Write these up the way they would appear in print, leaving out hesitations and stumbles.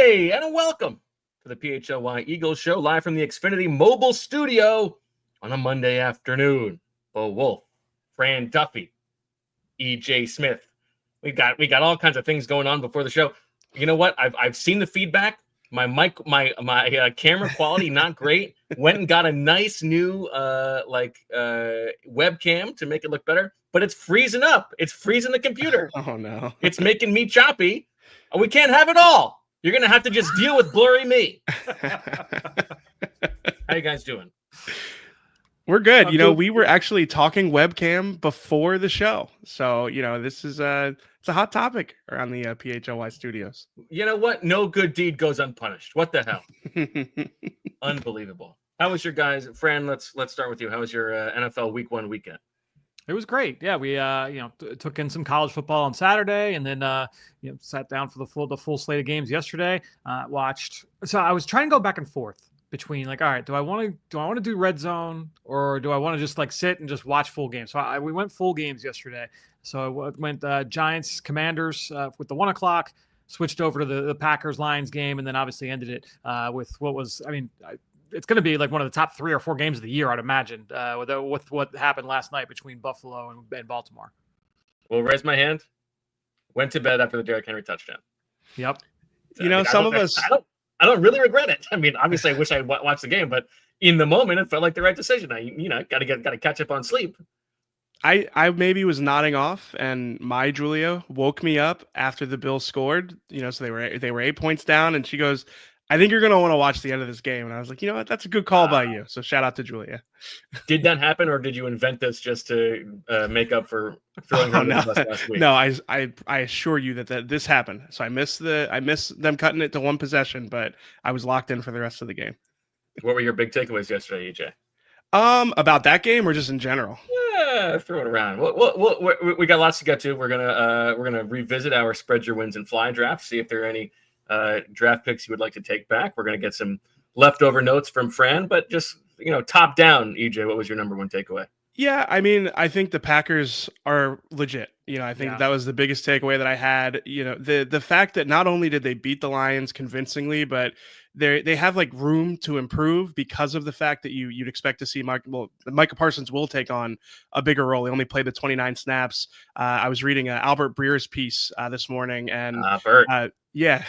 Hey, and welcome to the PHLY Eagles show live from the Xfinity Mobile Studio on a Monday afternoon. Bo Wulf, Fran Duffy, A.J. Smith. We got all kinds of things going on before the show. You know what? I've seen the feedback. My camera quality not great. Went and got a nice new webcam to make it look better, but it's freezing up. It's freezing the computer. Oh no! It's making me choppy. We can't have it all. You're gonna have to just deal with blurry me. How you guys doing? We're good. We were actually talking webcam before the show, so this is it's a hot topic around the PHLY studios. You know what? No good deed goes unpunished. What the hell? Unbelievable. How was your guys, Fran? Let's start with you. How was your NFL Week 1 weekend? It was great. Yeah, we took in some college football on Saturday, and then sat down for the full slate of games yesterday. Watched. So I was trying to go back and forth between all right, do I want to do red zone, or do I want to just sit and just watch full games? So we went full games yesterday. So I went Giants Commanders with the 1 o'clock. Switched over to the Packers Lions game, and then obviously ended it with what was it's going to be one of the top 3 or 4 games of the year, I'd imagine, with what happened last night between Buffalo and Baltimore. Well, raise my hand. Went to bed after the Derrick Henry touchdown. Yep. Some of us. I don't really regret it. I mean, obviously, I wish I watched the game, but in the moment, it felt like the right decision. Got to catch up on sleep. I maybe was nodding off, and my Julia woke me up after the Bills scored. So they were 8 points down, and she goes, I think you're going to want to watch the end of this game. And I was like, you know what? That's a good call by you. So shout out to Julia. Did that happen, or did you invent this just to make up for throwing her the bus last week? No, I assure you that this happened. So I missed them cutting it to 1 possession, but I was locked in for the rest of the game. What were your big takeaways yesterday, EJ? About that game or just in general? Yeah, throw it around. We got lots to get to. We're gonna revisit our spread your wins and fly draft. See if there are any draft picks you would like to take back. We're going to get some leftover notes from Fran, but just, top down, EJ, what was your number 1 takeaway? Yeah, I think the Packers are legit. I think that was the biggest takeaway that I had. The fact that not only did they beat the Lions convincingly, but they have room to improve because of the fact that you'd expect to see Micah Parsons will take on a bigger role. He only played the 29 snaps. I was reading Albert Breer's piece this morning, and Bert. Yeah,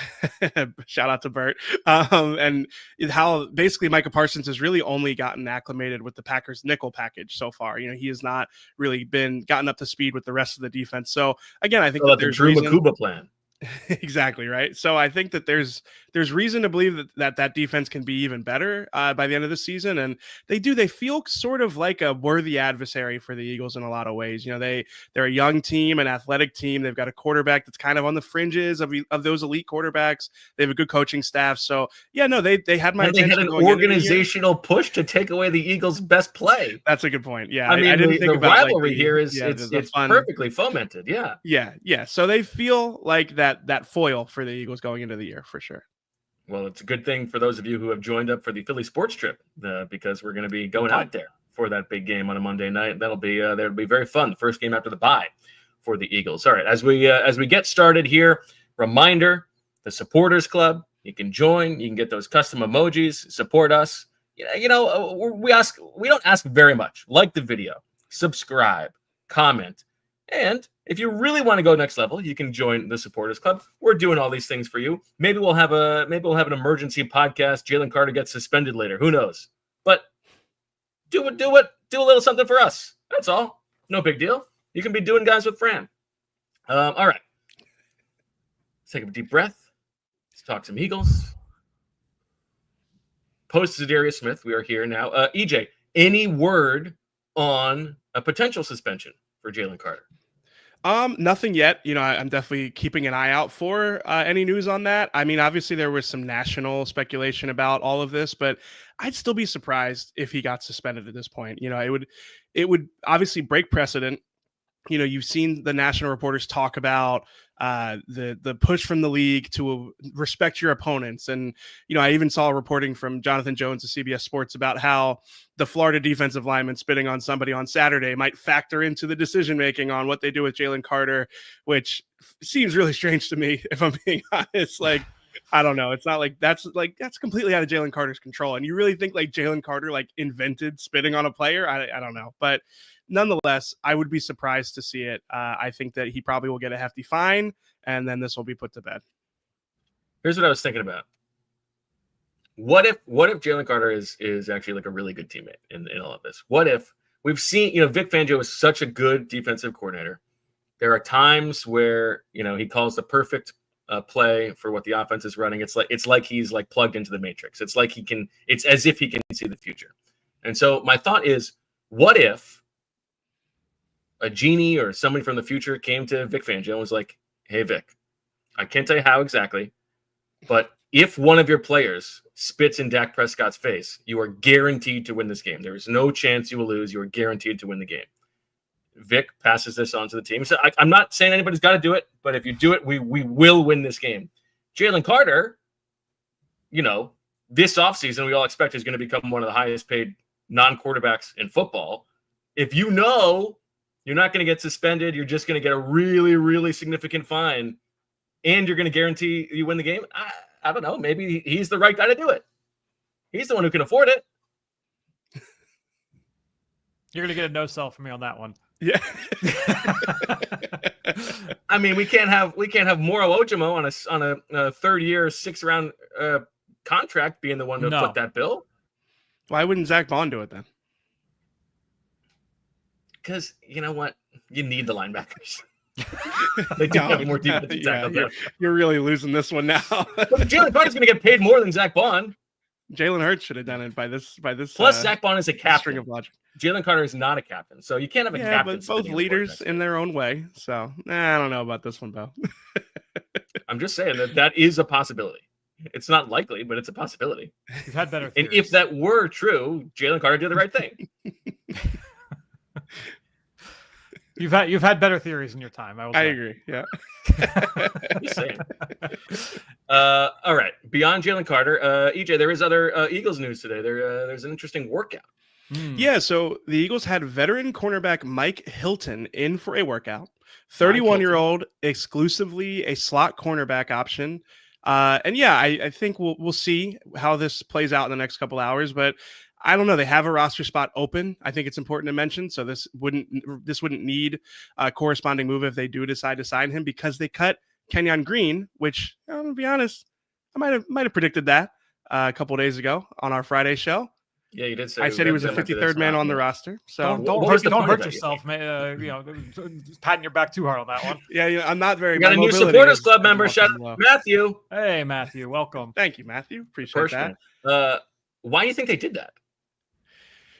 shout out to Bert. And how basically Micah Parsons has really only gotten acclimated with the Packers nickel package so far. He has not really been gotten up to speed with the rest of the defense. So again, I think that there's Drew Makuba plan. Exactly right. So I think that there's reason to believe that defense can be even better by the end of the season, and they feel sort of like a worthy adversary for the Eagles in a lot of ways. They're a young team, an athletic team. They've got a quarterback that's kind of on the fringes of those elite quarterbacks. They have a good coaching staff. So yeah, no, they had my attention. They had an organizational push to take away the Eagles' best play. That's a good point. Yeah, I didn't think about the rivalry here is it's perfectly fomented. Yeah. So they feel like that foil for the Eagles going into the year for sure. Well, it's a good thing for those of you who have joined up for the Philly sports trip because we're going to be going out there for that big game on a Monday night. That'll be very fun. The first game after the bye for the Eagles. All right, as we get started here, reminder: the Supporters Club. You can join. You can get those custom emojis. Support us. We don't ask very much. Like the video, subscribe, comment. And if you really want to go next level, you can join the Supporters Club. We're doing all these things for you. Maybe we'll have an emergency podcast. Jalen Carter gets suspended later. Who knows? But do a little something for us. That's all. No big deal. You can be doing guys with Fran. All right. Let's take a deep breath. Let's talk some Eagles. Post Za'Darius Smith. We are here now. EJ, any word on a potential suspension for Jalen Carter? Nothing yet. I'm definitely keeping an eye out for any news on that. I mean, obviously there was some national speculation about all of this, but I'd still be surprised if he got suspended at this point. It would obviously break precedent. You've seen the national reporters talk about the push from the league to respect your opponents. And, I even saw reporting from Jonathan Jones of CBS Sports about how the Florida defensive lineman spitting on somebody on Saturday might factor into the decision-making on what they do with Jalen Carter, which seems really strange to me, if I'm being honest. I don't know. It's not like that's completely out of Jalen Carter's control. And you really think like Jalen Carter like invented spitting on a player? I don't know. But nonetheless, I would be surprised to see it. I think that he probably will get a hefty fine, and then this will be put to bed. Here's what I was thinking about. What if Jalen Carter is actually like a really good teammate in all of this? What if we've seen, Vic Fangio is such a good defensive coordinator. There are times where, he calls the perfect play for what the offense is running. It's like he's like plugged into the matrix. It's as if he can see the future. And so my thought is, what if a genie or somebody from the future came to Vic Fangio and was like, hey, Vic, I can't tell you how exactly, but if one of your players spits in Dak Prescott's face, you are guaranteed to win this game. There is no chance you will lose. You are guaranteed to win the game. Vic passes this on to the team. So I'm not saying anybody's got to do it, but if you do it, we will win this game. Jalen Carter, this offseason, we all expect is going to become one of the highest paid non-quarterbacks in football. If you're not going to get suspended, you're just going to get a really, really significant fine, and you're going to guarantee you win the game, I don't know. Maybe he's the right guy to do it. He's the one who can afford it. You're going to get a no sell from me on that one. Yeah. I mean, we can't have Moro Ojimo on a third year, 6th round contract being the one to foot that bill. Why wouldn't Zach Bond do it then? Because you know what? You need the linebackers. They do have more defensive tackles. You're really losing this one now. But Jalen Carter's going to get paid more than Zach Bond. Jalen Hurts should have done it by this. Plus, Zach Bond is a captain. String of logic. Jalen Carter is not a captain, so you can't have a captain. But both leaders in their own way. So I don't know about this one, Bo. I'm just saying that is a possibility. It's not likely, but it's a possibility. You've had better theories. And if that were true, Jalen Carter did the right thing. You've had better theories in your time. I agree. Yeah. Just saying. All right. Beyond Jalen Carter, EJ, there is other Eagles news today. There's an interesting workout. Yeah, so the Eagles had veteran cornerback Mike Hilton in for a workout. 31-year-old, exclusively a slot cornerback option. And yeah, I think we'll see how this plays out in the next couple hours, but I don't know. They have a roster spot open. I think it's important to mention. So this wouldn't need a corresponding move if they do decide to sign him, because they cut Quinyon Green, which to be honest, I might have predicted that a couple of days ago on our Friday show. Yeah, you did say. I said he was a 53rd man on the roster. So don't hurt yourself, man. Patting your back too hard on that one. Yeah, I'm not very. You got a new supporters club member. Shout out Matthew. Hey, Matthew, welcome. Thank you, Matthew. Appreciate that. Why do you think they did that?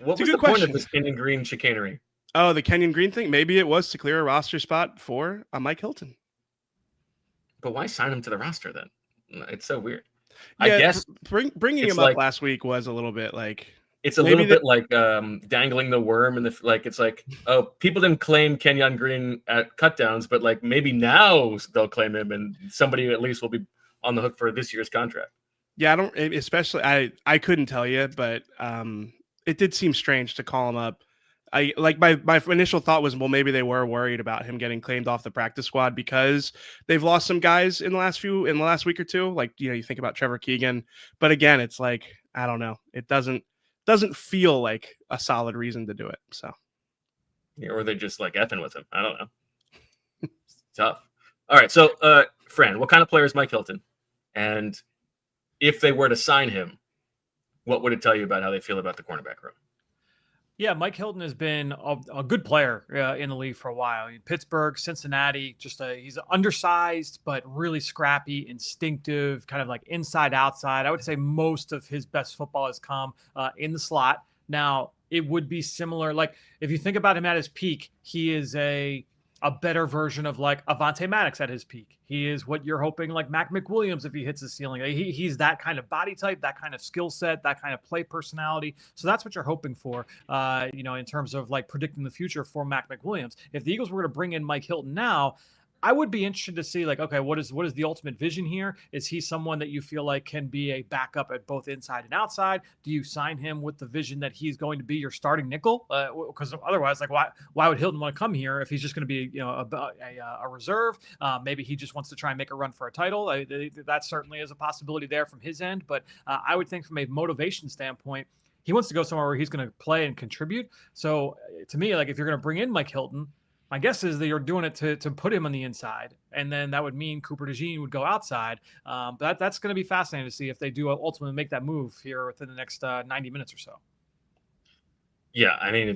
What was the point of this Quinyon Green chicanery? Oh, the Quinyon Green thing? Maybe it was to clear a roster spot for Mike Hilton. But why sign him to the roster then? It's so weird. Yeah, I guess bringing him up last week was a little bit like... It's a little bit like dangling the worm, and it's like, oh, people didn't claim Quinyon Green at cutdowns, but like maybe now they'll claim him, and somebody at least will be on the hook for this year's contract. Yeah, I couldn't tell you, but it did seem strange to call him up. My initial thought was, well, maybe they were worried about him getting claimed off the practice squad because they've lost some guys in the last week or two. Like, you think about Trevor Keegan, but again, it's like, I don't know. It doesn't feel like a solid reason to do it. So, yeah, or they're just like effing with him. I don't know. It's tough. All right. So, Fran, what kind of player is Mike Hilton? And if they were to sign him, what would it tell you about how they feel about the cornerback room? Yeah, Mike Hilton has been a good player in the league for a while. Pittsburgh, Cincinnati, he's undersized, but really scrappy, instinctive, kind of like inside, outside. I would say most of his best football has come in the slot. Now, it would be similar. Like, if you think about him at his peak, he is a better version of like Avonte Maddox at his peak. He is what you're hoping like Mac McWilliams if he hits the ceiling. He's that kind of body type, that kind of skill set, that kind of play personality. So that's what you're hoping for, in terms of like predicting the future for Mac McWilliams. If the Eagles were to bring in Mike Hilton now, I would be interested to see, like, okay, what is the ultimate vision here? Is he someone that you feel like can be a backup at both inside and outside? Do you sign him with the vision that he's going to be your starting nickel? Because otherwise, like, why would Hilton want to come here if he's just going to be, a reserve? Maybe he just wants to try and make a run for a title. That certainly is a possibility there from his end. But I would think from a motivation standpoint, he wants to go somewhere where he's going to play and contribute. So to me, like, if you're going to bring in Mike Hilton, my guess is that you're doing it to put him on the inside, and then that would mean Cooper DeJean would go outside. But that's going to be fascinating to see if they do ultimately make that move here within the next 90 minutes or so. Yeah, I mean,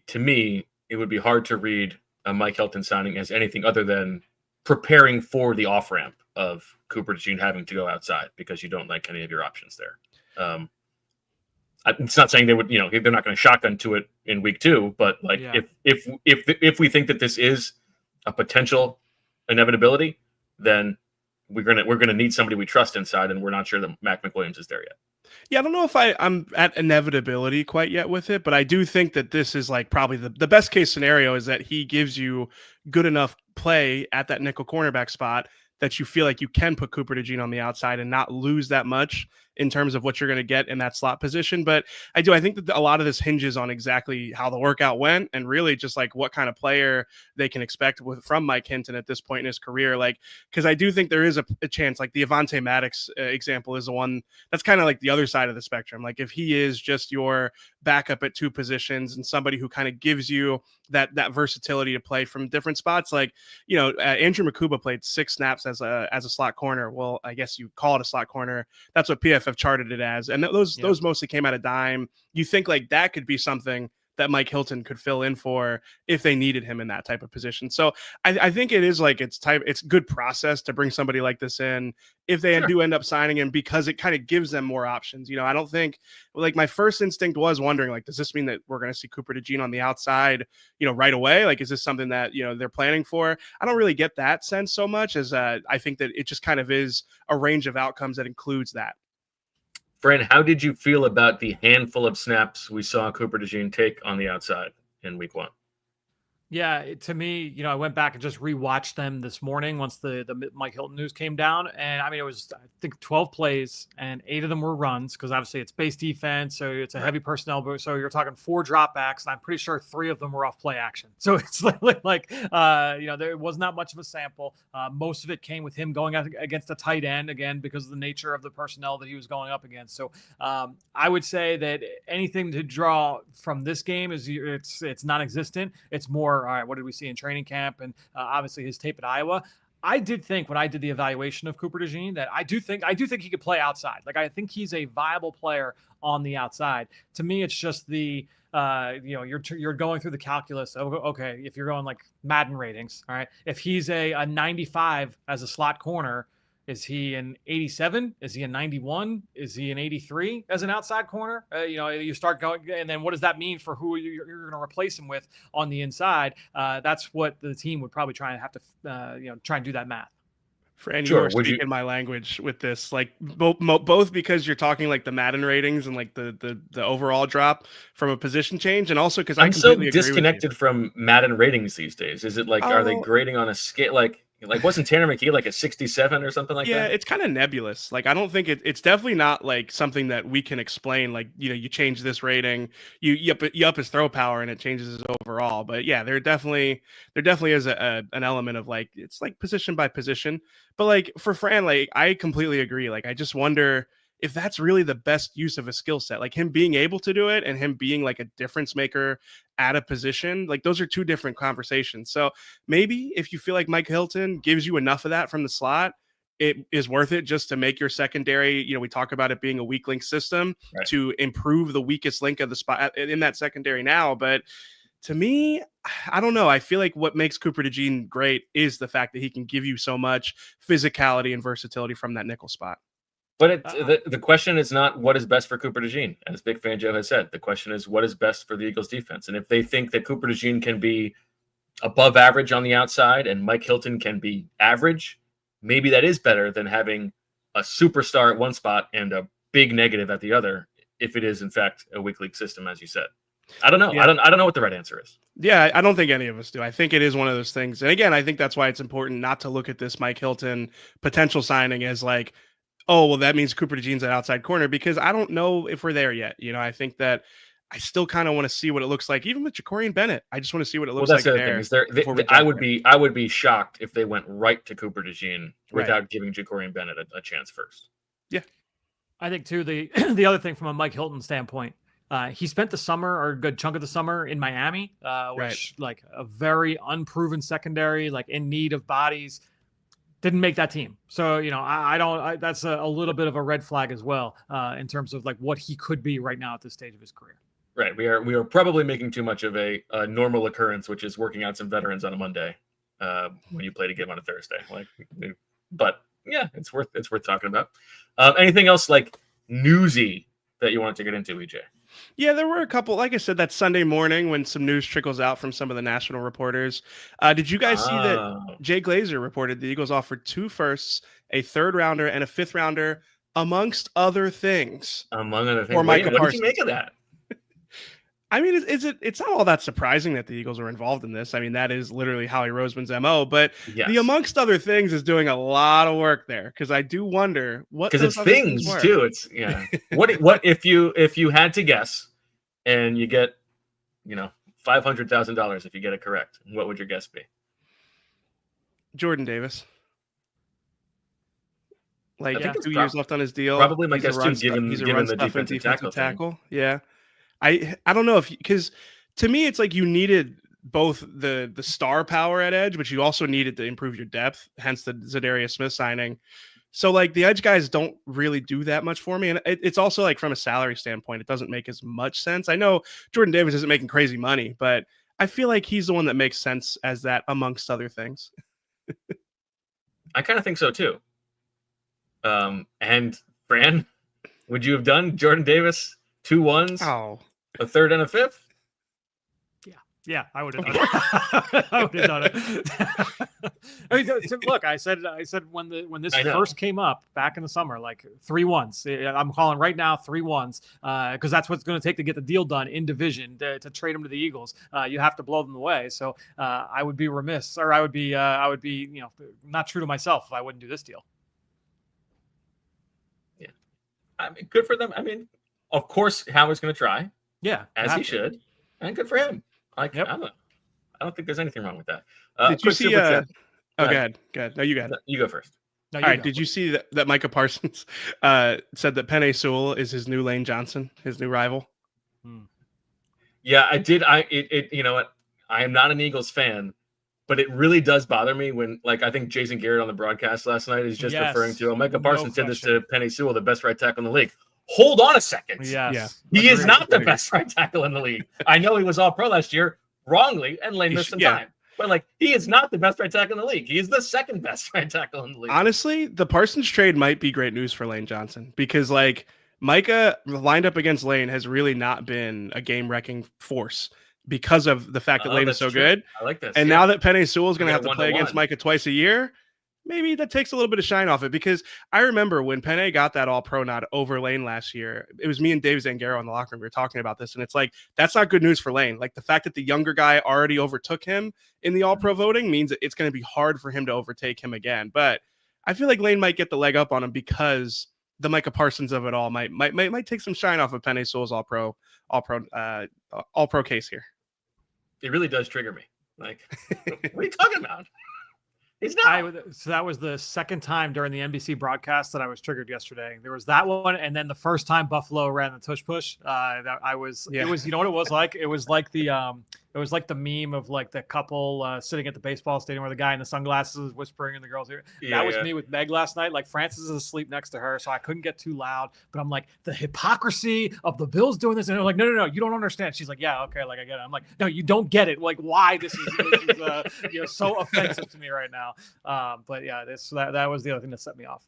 to me, it would be hard to read a Mike Hilton signing as anything other than preparing for the off ramp of Cooper DeJean having to go outside because you don't like any of your options there. It's not saying they would, they're not going to shotgun to it in week 2, but like if we think that this is a potential inevitability, then we're gonna need somebody we trust inside, and we're not sure that Mac McWilliams is there yet. Yeah, I don't know if I'm at inevitability quite yet with it, but I do think that this is like probably the best case scenario is that he gives you good enough play at that nickel cornerback spot that you feel like you can put Cooper DeJean on the outside and not lose that much in terms of what you're going to get in that slot position. But I think that a lot of this hinges on exactly how the workout went and really just like what kind of player they can expect from Mike Hilton at this point in his career. Like, because I do think there is a chance, like the Avonte Maddox example is the one that's kind of like the other side of the spectrum. Like if he is just your backup at 2 positions and somebody who kind of gives you that versatility to play from different spots, like, Andrew Makuba played 6 snaps as a slot corner. Well, I guess you call it a slot corner. That's what PFF charted it as. And those mostly came out of dime. You think like that could be something that Mike Hilton could fill in for if they needed him in that type of position. So I think it is like it's good process to bring somebody like this in if they do end up signing him, because it kind of gives them more options. I don't think, like, my first instinct was wondering, like, does this mean that we're going to see Cooper DeJean on the outside, right away? Like, is this something that, they're planning for? I don't really get that sense so much as I think that it just kind of is a range of outcomes that includes that. Fran, how did you feel about the handful of snaps we saw Cooper DeJean take on the outside in week 1? Yeah, to me, I went back and just rewatched them this morning once the Mike Hilton news came down. And I mean, it was, I think, 12 plays and 8 of them were runs because obviously it's base defense. So it's a heavy personnel. So you're talking 4 dropbacks. And I'm pretty sure 3 of them were off play action. So it's like there was not much of a sample. Most of it came with him going against a tight end, again, because of the nature of the personnel that he was going up against. So I would say that anything to draw from this game is it's non-existent. It's more, all right, what did we see in training camp? And obviously his tape at Iowa. I did think when I did the evaluation of Cooper DeJean that I do think he could play outside. Like, I think he's a viable player on the outside. To me, it's just the you're going through the calculus of, okay, if you're going like Madden ratings, all right, if he's a 95 as a slot corner, is he an 87? Is he a 91? Is he an 83 as an outside corner? You start going, and then what does that mean for who you're going to replace him with on the inside? That's what the team would probably try and have to, try and do that math. Fran, you are speaking my language with this, like both because you're talking like the Madden ratings and like the overall drop from a position change, and also because I'm so disconnected from Madden ratings these days. Is it like, are they grading on a scale like wasn't Tanner McKee like a 67 or something like that? Yeah, it's kind of nebulous. Like, I don't think it's definitely not like something that we can explain. Like, you change this rating, you up his throw power and it changes his overall. But yeah, there definitely is an element of like, it's like position by position. But like for Fran, like, I completely agree. Like, I just wonder if that's really the best use of a skill set, like him being able to do it and him being like a difference maker at a position. Like, those are 2 different conversations. So maybe if you feel like Mike Hilton gives you enough of that from the slot, it is worth it just to make your secondary, we talk about it being a weak link system, right, to improve the weakest link of the spot in that secondary now. But to me, I don't know. I feel like what makes Cooper DeJean great is the fact that he can give you so much physicality and versatility from that nickel spot. But the question is not what is best for Cooper DeJean, as Big Fangio has said. The question is what is best for the Eagles defense. And if they think that Cooper DeJean can be above average on the outside and Mike Hilton can be average, maybe that is better than having a superstar at one spot and a big negative at the other, if it is, in fact, a weak league system, as you said. I don't know. Yeah. I don't know what the right answer is. Yeah, I don't think any of us do. I think it is one of those things. And again, I think that's why it's important not to look at this Mike Hilton potential signing as like, oh, well, that means Cooper DeJean's an outside corner, because I don't know if we're there yet. I think that I still kind of want to see what it looks like, even with Jacorian Bennett. I just want to see what it looks like. Well, that's the other thing. Is there? I would be shocked if they went right to Cooper DeJean without giving Jacorian Bennett a chance first. Yeah, I think too the other thing from a Mike Hilton standpoint, he spent the summer or a good chunk of the summer in Miami, which like a very unproven secondary, like in need of bodies. Didn't make that team. So, that's a little bit of a red flag as well in terms of like what he could be right now at this stage of his career. Right. We are probably making too much of a normal occurrence, which is working out some veterans on a Monday when you play a game on a Thursday. But yeah, it's worth talking about. Anything else like newsy that you wanted to get into, EJ? Yeah, there were a couple. Like I said, that Sunday morning when some news trickles out from some of the national reporters. Did you guys see that Jay Glazer reported the Eagles offered 2 firsts, a 3rd rounder, and a 5th rounder, amongst other things? Among other things. For Micah Parsons. What did you make of that? I mean, it's not all that surprising that the Eagles are involved in this. I mean, that is literally Howie Roseman's MO. But the amongst other things is doing a lot of work there, because I do wonder what, because it's things too. It's what if you had to guess, and you get $500,000 if you get it correct, what would your guess be? Jordan Davis. Like 2 years left on his deal. Probably my guess too, given the defensive tackle. Yeah. I don't know because to me it's like you needed both the star power at edge, but you also needed to improve your depth, hence the Za'Darius Smith signing. So like the edge guys don't really do that much for me. And it's also like from a salary standpoint, it doesn't make as much sense. I know Jordan Davis isn't making crazy money, but I feel like he's the one that makes sense as that amongst other things. I kind of think so too. And Fran, would you have done Jordan Davis 2 1s? Oh. A 3rd and a 5th? Yeah, I would have done it. I would have done it. I mean, look, I said when this first came up back in the summer, like 3 1s. I'm calling right now 3 1s because that's what's going to take to get the deal done in division to trade them to the Eagles. You have to blow them away. So I would be remiss, or I would be not true to myself if I wouldn't do this deal. Yeah, I mean, good for them. I mean, of course, Howard's going to try. Yeah, as he should, and good for him. Like, I don't think there's anything wrong with that. Did you see? Go ahead. No, you got it. You go first. No, all right. Did you see that Micah Parsons said that Penei Sewell is his new Lane Johnson, his new rival? Yeah, I did. You know what? I am not an Eagles fan, but it really does bother me when, like, I think Jason Garrett on the broadcast last night is just referring to, Micah Parsons said this to Penei Sewell, the best right tackle in the league. Hold on a second. He is not the best right tackle in the league. I know he was all pro last year wrongly, and Lane missed some time. But like, he is not the best right tackle in the league. He is the 2nd best right tackle in the league. Honestly, the Parsons trade might be great news for Lane Johnson, because like Micah lined up against Lane has really not been a game-wrecking force because of the fact that Lane is so good. I like this. And now that Penei Sewell is going to have to play against Micah twice a year, maybe that takes a little bit of shine off it, because I remember when Penei got that all-pro nod over Lane last year, it was me and Dave Zangaro in the locker room. We were talking about this, and it's like, that's not good news for Lane. Like, the fact that the younger guy already overtook him in the all-pro voting means that it's going to be hard for him to overtake him again. But I feel like Lane might get the leg up on him because the Micah Parsons of it all might take some shine off of Penei Sewell's all-pro case here. It really does trigger me. Like, what are you talking about? He's not. So that was the 2nd time during the NBC broadcast that I was triggered yesterday. There was that one, and then the first time Buffalo ran the tush push. It was, you know what it was like? It was like the meme of like the couple sitting at the baseball stadium where the guy in the sunglasses is whispering in the girl's ear. That was me with Meg last night. Like, Francis is asleep next to her, so I couldn't get too loud. But I'm like, the hypocrisy of the Bills doing this, and they're like, no, you don't understand. She's like, yeah, okay, like I get it. I'm like, no, you don't get it. Like, why this is so offensive to me right now. But yeah, that was the other thing that set me off.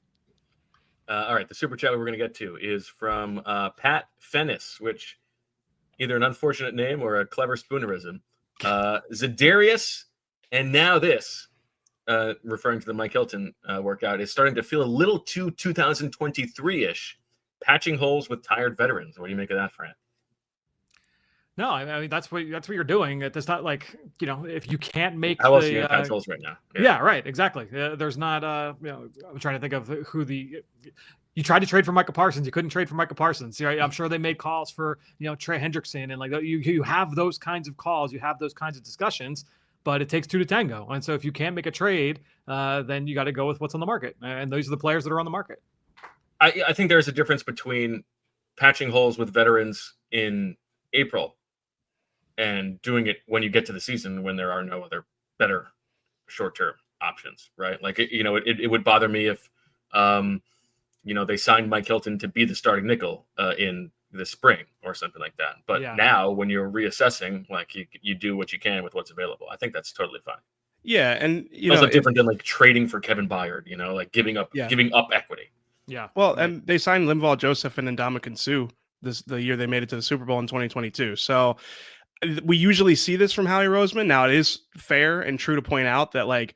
All right, the super chat we're going to get to is from Pat Fennis, which either an unfortunate name or a clever spoonerism. Za'Darius, and now this, referring to the Mike Hilton workout, is starting to feel a little too 2023-ish, patching holes with tired veterans. What do you make of that, Fran? No, I mean that's what you're doing. It's not like, if you can't make How else are you going to patch holes right now? Yeah, right, exactly. There's not I'm trying to think of who you tried to trade for Micah Parsons. You couldn't trade for Micah Parsons. Right? I'm sure they made calls for, Trey Hendrickson, and like you have those kinds of calls, you have those kinds of discussions, but it takes two to tango. And so if you can't make a trade, then you got to go with what's on the market. And those are the players that are on the market. I think there's a difference between patching holes with veterans in April and doing it when you get to the season when there are no other better short-term options, right? Like, it would bother me if, they signed Mike Hilton to be the starting nickel in the spring or something like that. But now when you're reassessing, like you do what you can with what's available. I think that's totally fine. Yeah. And, also different than like trading for Kevin Byard, like giving up equity. Yeah. Well, right. And they signed Linval Joseph and Ndamukong Suh the year they made it to the Super Bowl in 2022. So we usually see this from Howie Roseman. Now, it is fair and true to point out that like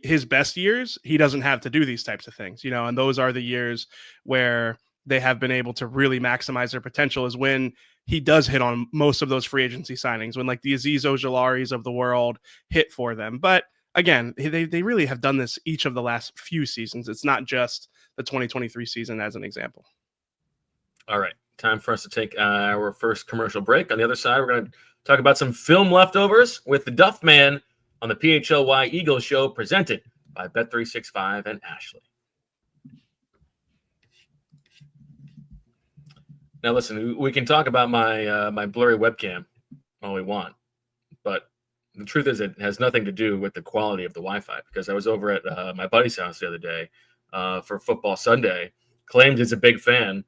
his best years, he doesn't have to do these types of things, and those are the years where they have been able to really maximize their potential, is when he does hit on most of those free agency signings, when like the Azeez Ojularis of the world hit for them. But again, they really have done this each of the last few seasons. It's not just the 2023 season as an example. All right. Time for us to take our first commercial break. On the other side, we're going to talk about some film leftovers with the Duff Man on the PHLY Eagle Show, presented by Bet365 and Ashley. Now, listen, we can talk about my blurry webcam all we want, but the truth is it has nothing to do with the quality of the Wi-Fi, because I was over at my buddy's house the other day for Football Sunday, claimed he's a big fan,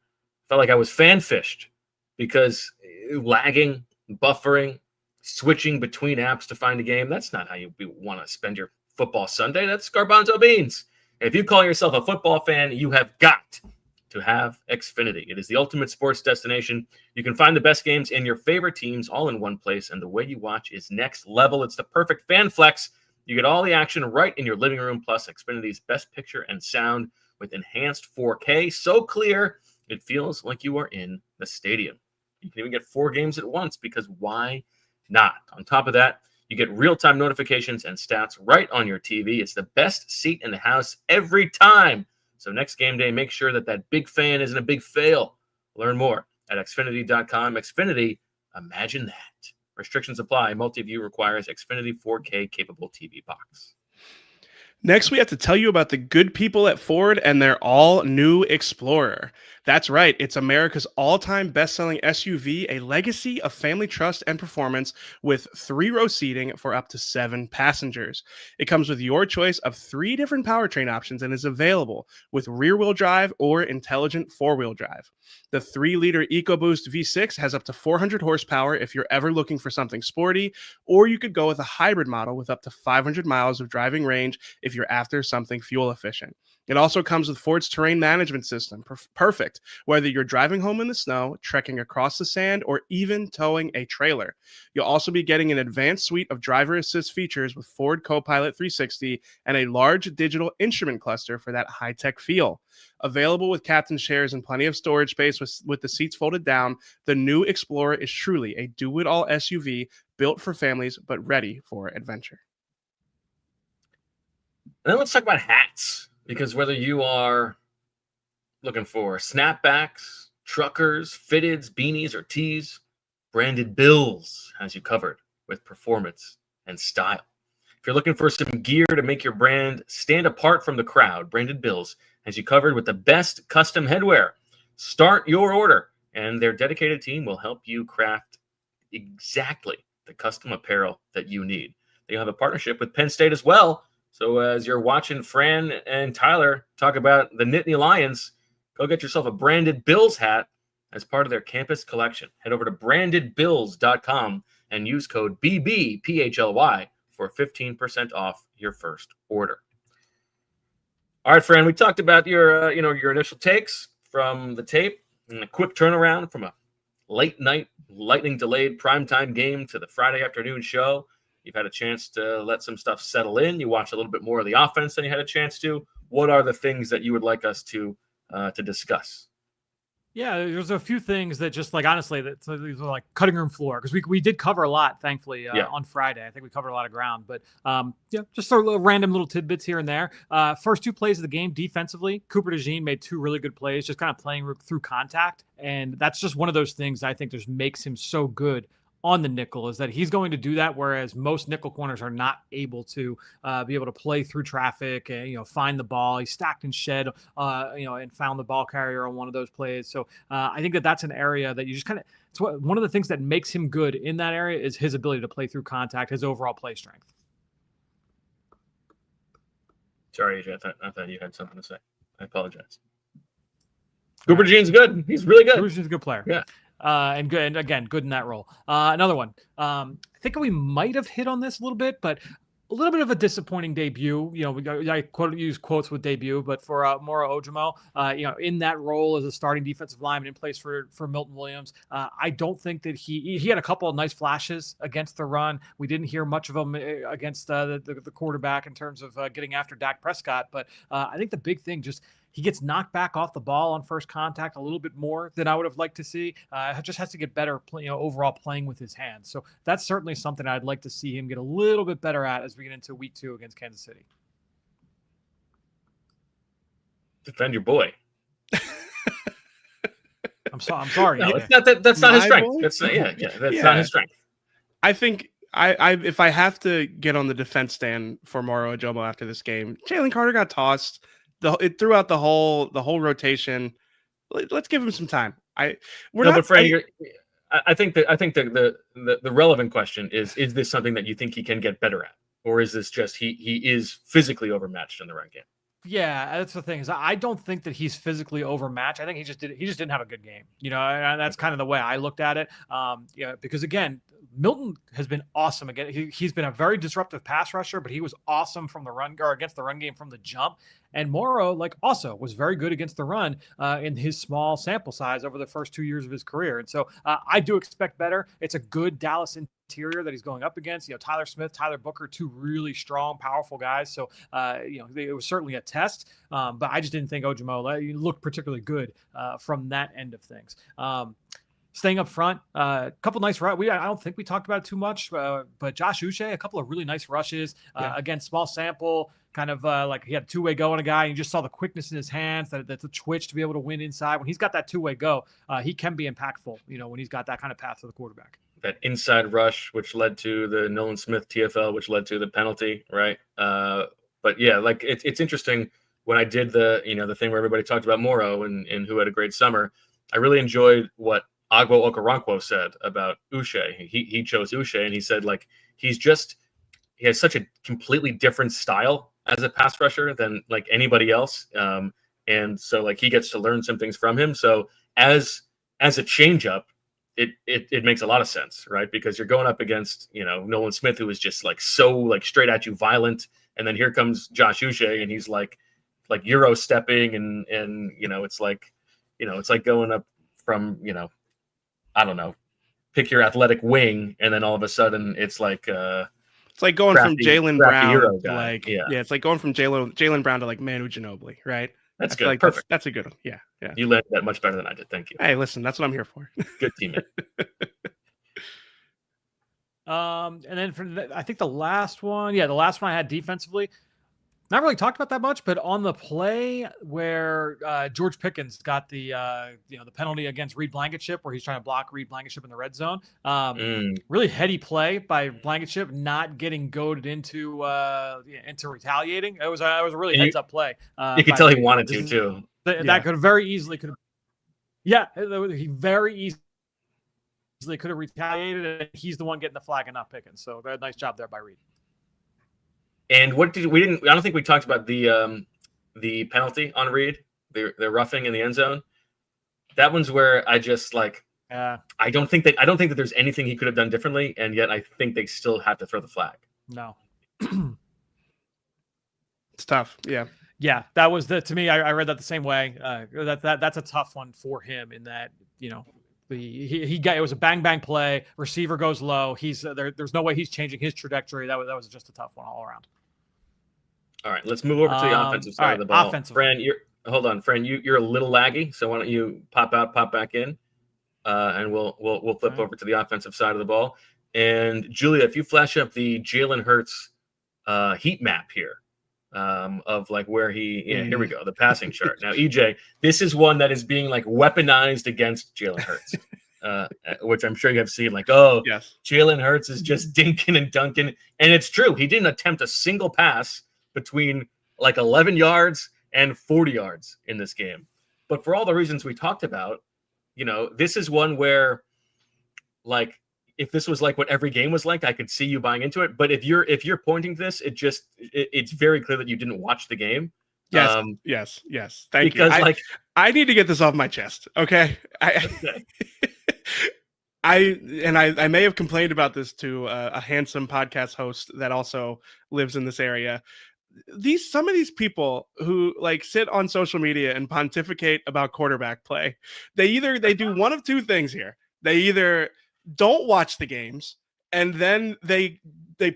felt like I was fan-fished because lagging, buffering, switching between apps to find a game, that's not how you want to spend your Football Sunday. That's garbanzo beans. And if you call yourself a football fan, you have got to have Xfinity. It is the ultimate sports destination. You can find the best games and your favorite teams all in one place, and the way you watch is next level. It's the perfect fan flex. You get all the action right in your living room, plus Xfinity's best picture and sound with enhanced 4K, so clear it feels like you are in the stadium. You can even get 4 games at once, because why not? On top of that, you get real-time notifications and stats right on your TV. It's the best seat in the house every time. So next game day, make sure that big fan isn't a big fail. Learn more at Xfinity.com. Xfinity, imagine that. Restrictions apply. Multi-view requires Xfinity 4K capable TV box. Next, we have to tell you about the good people at Ford and their all-new Explorer. That's right, it's America's all-time best-selling SUV, a legacy of family trust and performance with 3-row seating for up to 7 passengers. It comes with your choice of 3 different powertrain options and is available with rear-wheel drive or intelligent 4-wheel drive. The 3-liter EcoBoost V6 has up to 400 horsepower if you're ever looking for something sporty, or you could go with a hybrid model with up to 500 miles of driving range if you're after something fuel efficient. It also comes with Ford's terrain management system, perfect whether you're driving home in the snow, trekking across the sand, or even towing a trailer. You'll also be getting an advanced suite of driver assist features with Ford Copilot 360 and a large digital instrument cluster for that high-tech feel. Available with captain's chairs and plenty of storage space with the seats folded down, the new Explorer is truly a do-it-all SUV built for families but ready for adventure. And then let's talk about hats, because whether you are looking for snapbacks, truckers, fitteds, beanies, or tees, Branded Bills has you covered with performance and style. If you're looking for some gear to make your brand stand apart from the crowd, Branded Bills has you covered with the best custom headwear. Start your order, and their dedicated team will help you craft exactly the custom apparel that you need. They have a partnership with Penn State as well. So as you're watching Fran and Tyler talk about the Nittany Lions, go get yourself a Branded Bills hat as part of their campus collection. Head over to brandedbills.com and use code BBPHLY for 15% off your first order. All right, Fran, we talked about your initial takes from the tape and a quick turnaround from a late night, lightning delayed primetime game to the Friday afternoon show. You've had a chance to let some stuff settle in. You watched a little bit more of the offense than you had a chance to. What are the things that you would like us to discuss? Yeah, there's a few things that just like honestly that so these are like cutting room floor because we did cover a lot, thankfully, on Friday. I think we covered a lot of ground, but yeah, just sort of random little tidbits here and there. First two plays of the game defensively, Cooper DeJean made two really good plays, just kind of playing through contact, and that's just one of those things I think just makes him so good on the nickel is that he's going to do that, whereas most nickel corners are not able to be able to play through traffic and find the ball. He stacked and shed, and found the ball carrier on one of those plays. So I think that that's an area that you just kind of. It's one of the things that makes him good in that area is his ability to play through contact, his overall play strength. Sorry, AJ, I thought you had something to say. I apologize. Cooper DeJean's good. He's really good. Cooper DeJean's a good player. Yeah. And good, and again, good in that role. Another one. I think we might have hit on this a little bit, but a little bit of a disappointing debut. I use quotes with debut, but for Moro Ojomo, in that role as a starting defensive lineman in place for Milton Williams, I don't think that he had a couple of nice flashes against the run. We didn't hear much of them against the quarterback in terms of getting after Dak Prescott, but I think the big thing just. He gets knocked back off the ball on first contact a little bit more than I would have liked to see. Just has to get better, overall playing with his hands. So that's certainly something I'd like to see him get a little bit better at as we get into week 2 against Kansas City. Defend your boy. I'm sorry. No, that's not his strength. That's not his strength. I think if I have to get on the defense stand for Moro Ojomo after this game, Jalen Carter got tossed. Throughout the whole rotation. Let's give him some time. I think the relevant question is this something that you think he can get better at, or is this just he is physically overmatched in the run game? Yeah, that's the thing is I don't think that he's physically overmatched. I think he just didn't have a good game. And that's kind of the way I looked at it. Because again, Milton has been awesome again. He's been a very disruptive pass rusher, but he was awesome from the run or against the run game from the jump. And Moro, also was very good against the run in his small sample size over the first 2 years of his career. And so I do expect better. It's a good Dallas interior that he's going up against. Tyler Smith, Tyler Booker, two really strong, powerful guys. So, it was certainly a test, but I just didn't think Ojomo looked particularly good from that end of things. Staying up front, a couple nice I don't think we talked about it too much, but Josh Uche, a couple of really nice rushes. Again, small sample, kind of he had a two-way go on a guy, and you just saw the quickness in his hands, that's a twitch to be able to win inside. When he's got that two-way go, he can be impactful, when he's got that kind of path to the quarterback. That inside rush, which led to the Nolan Smith TFL, which led to the penalty, right? But yeah, it's interesting when I did the thing where everybody talked about Moro and who had a great summer. I really enjoyed what Agbo Okoronkwo said about Uche. He chose Uche, and he said he has such a completely different style as a pass rusher than anybody else, and so he gets to learn some things from him. So as a changeup, it makes a lot of sense, right? Because you're going up against Nolan Smith, who is just so straight at you, violent, and then here comes Josh Uche, and he's like Euro stepping, and it's like going up from I don't know, pick your athletic wing, and then all of a sudden it's like going from Jaylen Brown to it's like going from Jaylen Brown to Manu Ginobili, right? That's good. Perfect. That's a good one. Yeah. You landed that much better than I did. Thank you. Hey, listen, that's what I'm here for. Good teammate. And then I think the last one I had defensively. Not really talked about that much, but on the play where George Pickens got the penalty against Reed Blankenship, where he's trying to block Reed Blankenship in the red zone, really heady play by Blankenship, not getting goaded into retaliating. It was a really heads up play. You could tell he wanted to too. That could very easily he very easily could have retaliated, and he's the one getting the flag and not Pickens. So nice job there by Reed. And I don't think we talked about the penalty on Reed, the roughing in the end zone. That one's where I just I don't think that there's anything he could have done differently, and yet I think they still have to throw the flag. No. It's tough. Yeah. Yeah, that was to me. I read that the same way. That's a tough one for him in that it was a bang play. Receiver goes low. He's there's no way he's changing his trajectory. That was just a tough one all around. All right, let's move over to the offensive side of the ball. Offensive. Fran, hold on, friend. You're a little laggy, so why don't you pop out, pop back in, and we'll flip over to the offensive side of the ball. And Julia, if you flash up the Jalen Hurts heat map here of like where here we go, the passing chart. Now, EJ, this is one that is being like weaponized against Jalen Hurts, which I'm sure you have seen. Like, oh, yes, Jalen Hurts is just dinking and dunking, and it's true. He didn't attempt a single pass between like 11 yards and 40 yards in this game. But for all the reasons we talked about, this is one where, like, if this was like what every game was like, I could see you buying into it. But if you're pointing to this, it's very clear that you didn't watch the game. Yes, yes. Thank you. Because I need to get this off my chest. Okay. I may have complained about this to a handsome podcast host that also lives in this area. Some of these people who like sit on social media and pontificate about quarterback play, they do one of two things here. They either don't watch the games and then they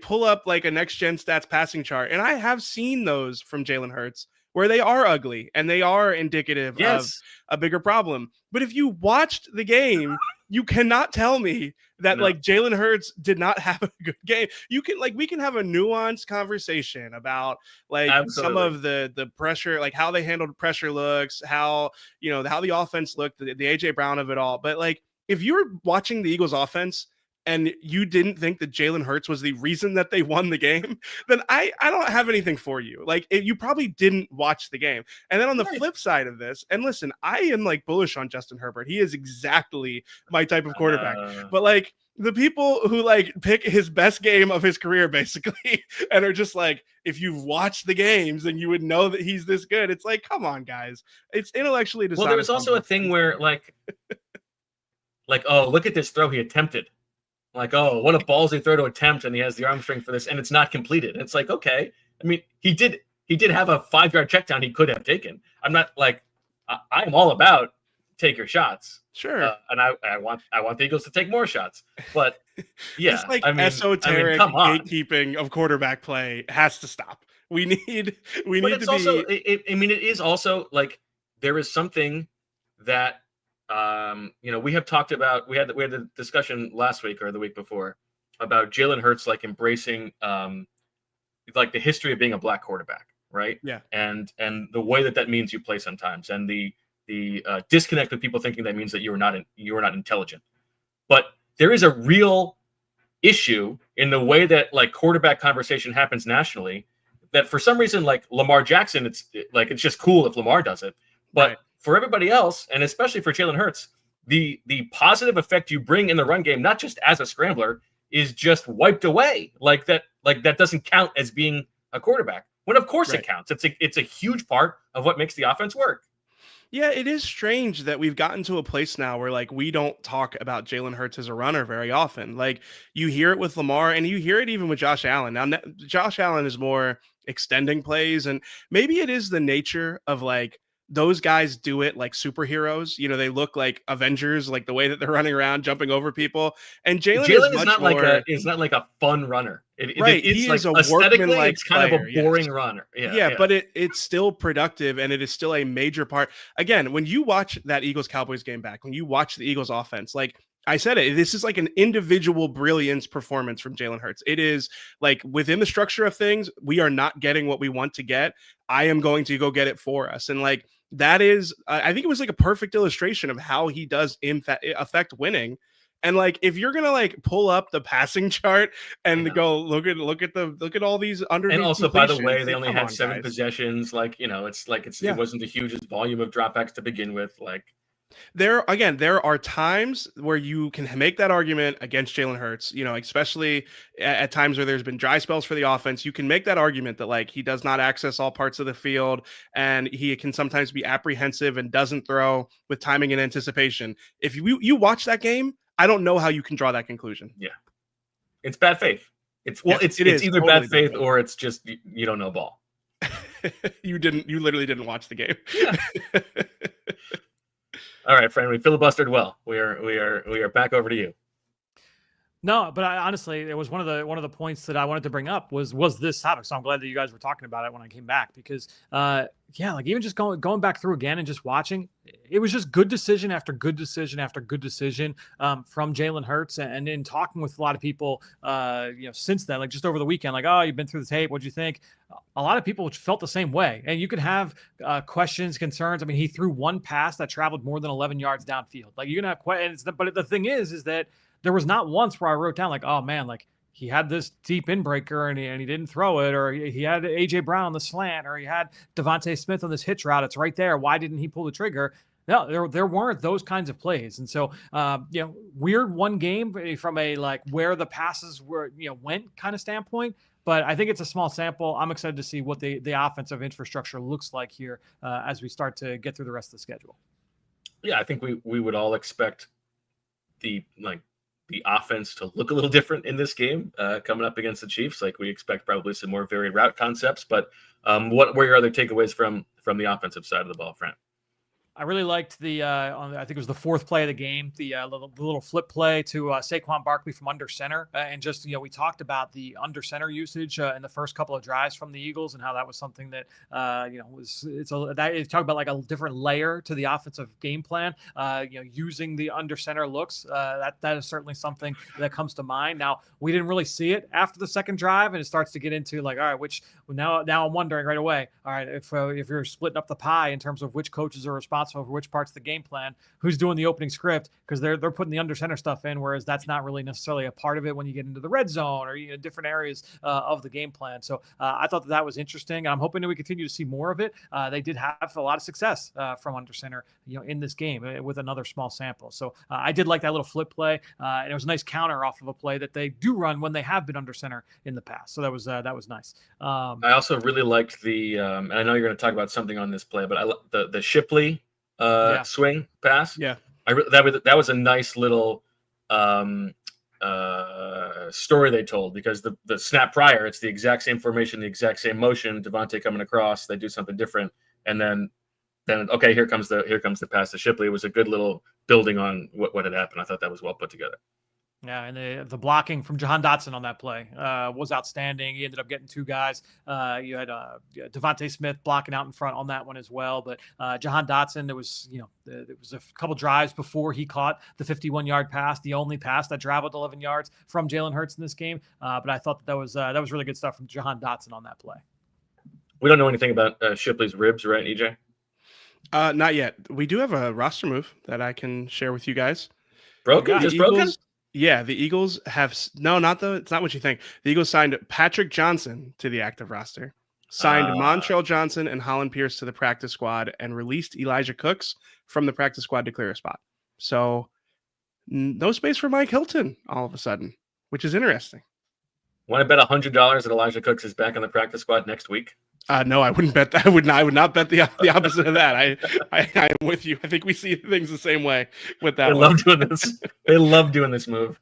pull up like a next gen stats passing chart. And I have seen those from Jalen Hurts where they are ugly and they are indicative of a bigger problem. But if you watched the game, you cannot tell me that like Jalen Hurts did not have a good game. We can have a nuanced conversation about like some of the pressure, like how they handled pressure looks, how the offense looked, the AJ Brown of it all. But like if you're watching the Eagles offense and you didn't think that Jalen Hurts was the reason that they won the game, then I don't have anything for you. Like you probably didn't watch the game. And then on the flip side of this, and listen, I am like bullish on Justin Herbert. He is exactly my type of quarterback. But like the people who like pick his best game of his career basically and are just like, if you've watched the games then you would know that he's this good. It's like, come on, guys. It's intellectually dishonest. Well, there was also a thing where like, oh, look at this throw he attempted. Like, oh, what a ballsy throw to attempt, and he has the arm strength for this, and it's not completed. It's like, okay. I mean, he did have a 5-yard check down he could have taken. I'm not like, I'm all about take your shots. Sure. And I want the Eagles to take more shots. But yeah, this like esoteric gatekeeping of quarterback play has to stop. We need to also, it is also like there is something that we have talked about. We had the discussion last week or the week before about Jalen Hurts like embracing like the history of being a black quarterback, right? Yeah. And the way that means you play sometimes, and the disconnect with people thinking that means that you are not intelligent. But there is a real issue in the way that like quarterback conversation happens nationally, that for some reason like Lamar Jackson, it's just cool if Lamar does it, but right. For everybody else, and especially for Jalen Hurts, the positive effect you bring in the run game, not just as a scrambler, is just wiped away. Like that doesn't count as being a quarterback. When of course it counts. It's a huge part of what makes the offense work. Yeah, it is strange that we've gotten to a place now where like we don't talk about Jalen Hurts as a runner very often. Like you hear it with Lamar and you hear it even with Josh Allen. Now Josh Allen is more extending plays, and maybe it is the nature of like those guys do it like superheroes. They look like Avengers, like the way that they're running around, jumping over people. And Jalen is not like a fun runner. He like is a workman-like it's kind player, of a boring runner. Yeah. But it's still productive, and it is still a major part. Again, when you watch that Eagles-Cowboys game back, when you watch the Eagles offense, like I said this is like an individual brilliance performance from Jalen Hurts. It is like within the structure of things, we are not getting what we want to get. I am going to go get it for us. And like, that is, I think it was like a perfect illustration of how he does affect winning. And like, if you're gonna like pull up the passing chart and go look at all these underneath. And also, by the way, they only had 7 possessions. Like, it wasn't the hugest volume of dropbacks to begin with. Like, there are times where you can make that argument against Jalen Hurts, especially at times where there's been dry spells for the offense. You can make that argument that like he does not access all parts of the field and he can sometimes be apprehensive and doesn't throw with timing and anticipation. If you watch that game, I don't know how you can draw that conclusion. Yeah. It's bad faith. It's either totally bad faith or it's just you don't know ball. You literally didn't watch the game. Yeah. All right, friend, we filibustered well. We are back over to you. No, but honestly, it was one of the points that I wanted to bring up was this topic. So I'm glad that you guys were talking about it when I came back because, yeah, like even just going back through again and just watching, it was just good decision after good decision after good decision from Jalen Hurts, and in talking with a lot of people, since then, like just over the weekend, like, oh, you've been through the tape, what'd you think? A lot of people felt the same way, and you could have questions, concerns. I mean, he threw one pass that traveled more than 11 yards downfield. Like you're gonna have questions, but the thing is that there was not once where I wrote down like, oh man, like he had this deep inbreaker and he didn't throw it, or he had AJ Brown on the slant, or he had Devontae Smith on this hitch route. It's right there. Why didn't he pull the trigger? No, there weren't those kinds of plays. And so, weird one game from a like where the passes were, went kind of standpoint. But I think it's a small sample. I'm excited to see what the offensive infrastructure looks like here as we start to get through the rest of the schedule. Yeah, I think we would all expect the offense to look a little different in this game coming up against the Chiefs. Like we expect probably some more varied route concepts. But what were your other takeaways from the offensive side of the ball, Fran? I really liked I think it was the fourth play of the game, the little flip play to Saquon Barkley from under center. And just, we talked about the under center usage in the first couple of drives from the Eagles and how that was something that, talk about like a different layer to the offensive game plan, using the under center looks. That is certainly something that comes to mind. Now, we didn't really see it after the second drive, and it starts to get into like, all right, now I'm wondering right away, all right, if you're splitting up the pie in terms of which coaches are responsible for which parts of the game plan, who's doing the opening script, because they're putting the under center stuff in, whereas that's not really necessarily a part of it when you get into the red zone or different areas of the game plan. So I thought that was interesting, and I'm hoping that we continue to see more of it. They did have a lot of success from under center, in this game with another small sample. So I did like that little flip play, and it was a nice counter off of a play that they do run when they have been under center in the past. So that was nice. I also really liked the, and I know you're going to talk about something on this play, but the Shipley swing pass. Yeah, that was a nice little story they told, because the snap prior, it's the exact same formation, the exact same motion. Devontae coming across, they do something different, and then okay, here comes the pass to Shipley. It was a good little building on what had happened. I thought that was well put together. Yeah, and the blocking from Jahan Dotson on that play was outstanding. He ended up getting two guys. You had Devontae Smith blocking out in front on that one as well. But Jahan Dotson, there was a couple drives before he caught the 51-yard pass, the only pass that traveled 11 yards from Jalen Hurts in this game. But I thought that was really good stuff from Jahan Dotson on that play. We don't know anything about Shipley's ribs, right, EJ? Not yet. We do have a roster move that I can share with you guys. Broken? Just broken? Yeah, the Eagles have it's not what you think. The Eagles signed Patrick Johnson to the active roster, signed Montrell Johnson and Holland Pierce to the practice squad, and released Elijah Cooks from the practice squad to clear a spot. So no space for Mike Hilton all of a sudden, which is interesting. Want to bet $100 that Elijah Cooks is back on the practice squad next week? No, I wouldn't bet that. I would not bet the opposite of that. I am with you. I think we see things the same way with that. They love doing this. They love doing this move.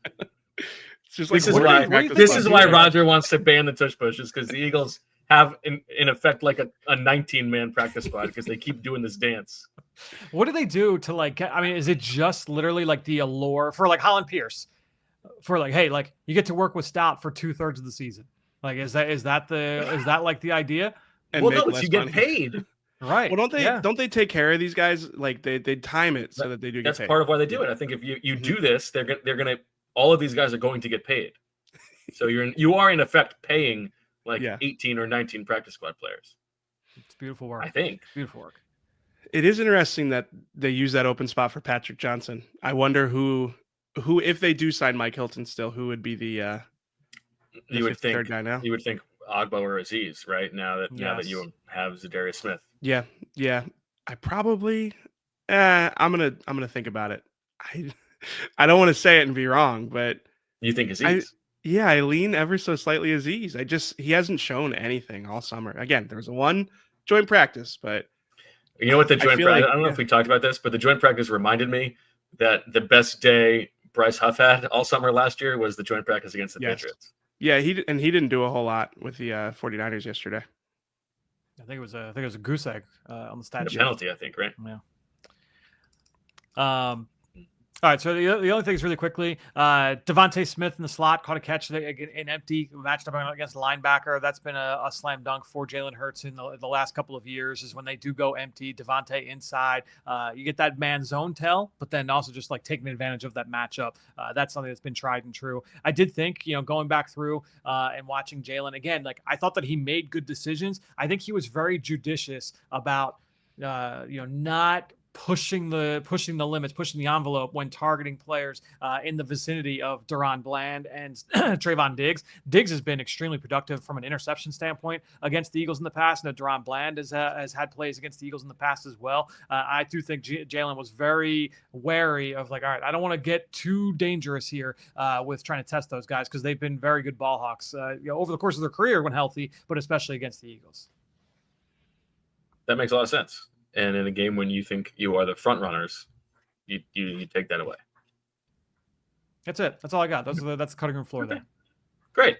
It's just like, this is why Roger wants to ban the tush pushes, because the Eagles have in effect like a 19-man practice squad because they keep doing this dance. What do they do to is it just literally like the allure for like Holland Pierce for like, hey, like you get to work with Stout for 2/3 of the season? Like, is that like the idea? And you get paid. Right. Well, don't they take care of these guys? Like they time it so that they do get paid. That's part of why they do it. I think if you do this, they're gonna all of these guys are going to get paid. So you are in effect paying 18 or 19 practice squad players. It's beautiful work. I think. Beautiful work. It is interesting that they use that open spot for Patrick Johnson. I wonder who if they do sign Mike Hilton still, who would be the you would think third guy now? You would think Agbo or Aziz, right? Now that you have Za'Darius Smith. Yeah. I probably I'm gonna think about it. I don't want to say it and be wrong, but you think Aziz? I lean ever so slightly Aziz. He hasn't shown anything all summer. Again, there was one joint practice, but you know what the joint practice? I don't know if we talked about this, but the joint practice reminded me that the best day Bryce Huff had all summer last year was the joint practice against the Patriots. Yeah, he didn't do a whole lot with the 49ers yesterday. I think it was a goose egg on the stat sheet. Penalty, I think, right? Yeah. All right, so the only things really quickly, Devontae Smith in the slot caught a catch in empty, matched up against a linebacker. That's been a slam dunk for Jalen Hurts in the last couple of years, is when they do go empty, Devontae inside. You get that man zone tell, but then also just like taking advantage of that matchup. That's something that's been tried and true. I did think, going back through and watching Jalen again, like I thought that he made good decisions. I think he was very judicious about, not pushing the limits, pushing the envelope when targeting players in the vicinity of Duron Bland and Trayvon Diggs. Diggs has been extremely productive from an interception standpoint against the Eagles in the past, and Duron Bland has had plays against the Eagles in the past as well. I do think Jalen was very wary of like, all right, I don't want to get too dangerous here with trying to test those guys, because they've been very good ball hawks over the course of their career when healthy, but especially against the Eagles. That makes a lot of sense. And in a game when you think you are the front runners, you take that away. That's it. That's all I got. That's the cutting room floor there. Great.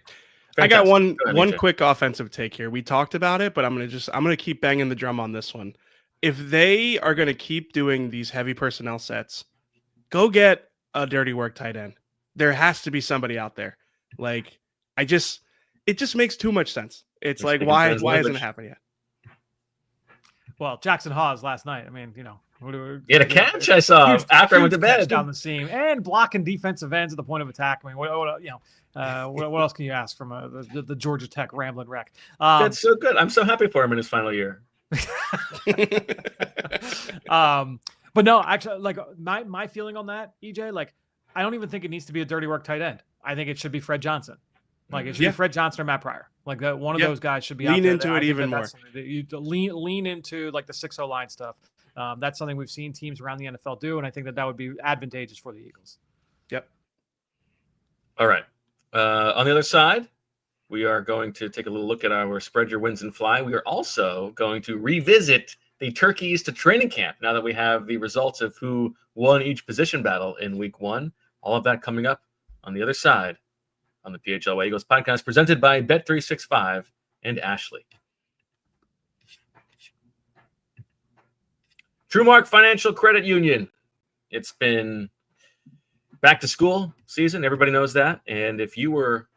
Fantastic. I got one AJ. quick offensive take here. We talked about it, but I'm gonna keep banging the drum on this one. If they are gonna keep doing these heavy personnel sets, go get a dirty work tight end. There has to be somebody out there. Like it just makes too much sense. It's like why hasn't it happened yet? Well, Jackson Hawes last night. I mean, He had a catch I saw after I went to bed down the seam and blocking defensive ends at the point of attack. I mean, what else can you ask from the Georgia Tech rambling wreck? That's so good. I'm so happy for him in his final year. But no, actually, like my feeling on that, EJ, like I don't even think it needs to be a dirty work tight end. I think it should be Fred Johnson. Like it should be Fred Johnson or Matt Pryor. Like that, one of those guys should be lean out there. into it even more. You lean into like the 6-0 line stuff. That's something we've seen teams around the NFL do, and I think that would be advantageous for the Eagles. Yep. All right. On the other side, we are going to take a little look at our spread your wins and fly. We are also going to revisit the turkeys to training camp now that we have the results of who won each position battle in week 1. All of that coming up on the other side on the PHLY Eagles podcast, presented by Bet365 and Ashley. TrueMark Financial Credit Union. It's been back to school season. Everybody knows that. And if you were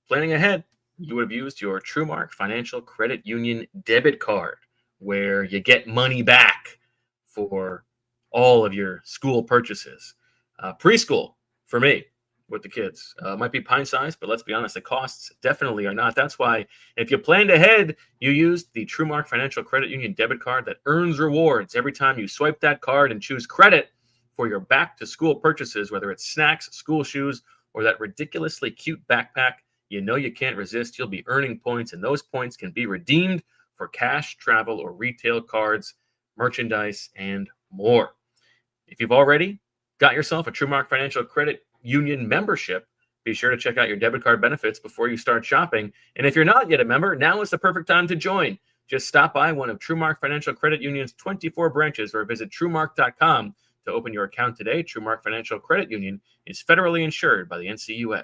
planning ahead, you would have used your TrueMark Financial Credit Union debit card, where you get money back for all of your school purchases. Preschool, for me, with the kids. Might be pint-sized, but let's be honest, the costs definitely are not. That's why if you planned ahead, you used the TrueMark Financial Credit Union debit card that earns rewards every time you swipe that card and choose credit for your back-to-school purchases, whether it's snacks, school shoes, or that ridiculously cute backpack you know you can't resist. You'll be earning points, and those points can be redeemed for cash, travel, or retail cards, merchandise, and more. If you've already got yourself a TrueMark Financial Credit Union membership, be sure to check out your debit card benefits before you start shopping. And if you're not yet a member, now is the perfect time to join. Just stop by one of TrueMark Financial Credit Union's 24 branches or visit TrueMark.com to open your account today. TrueMark Financial Credit Union is federally insured by the NCUA.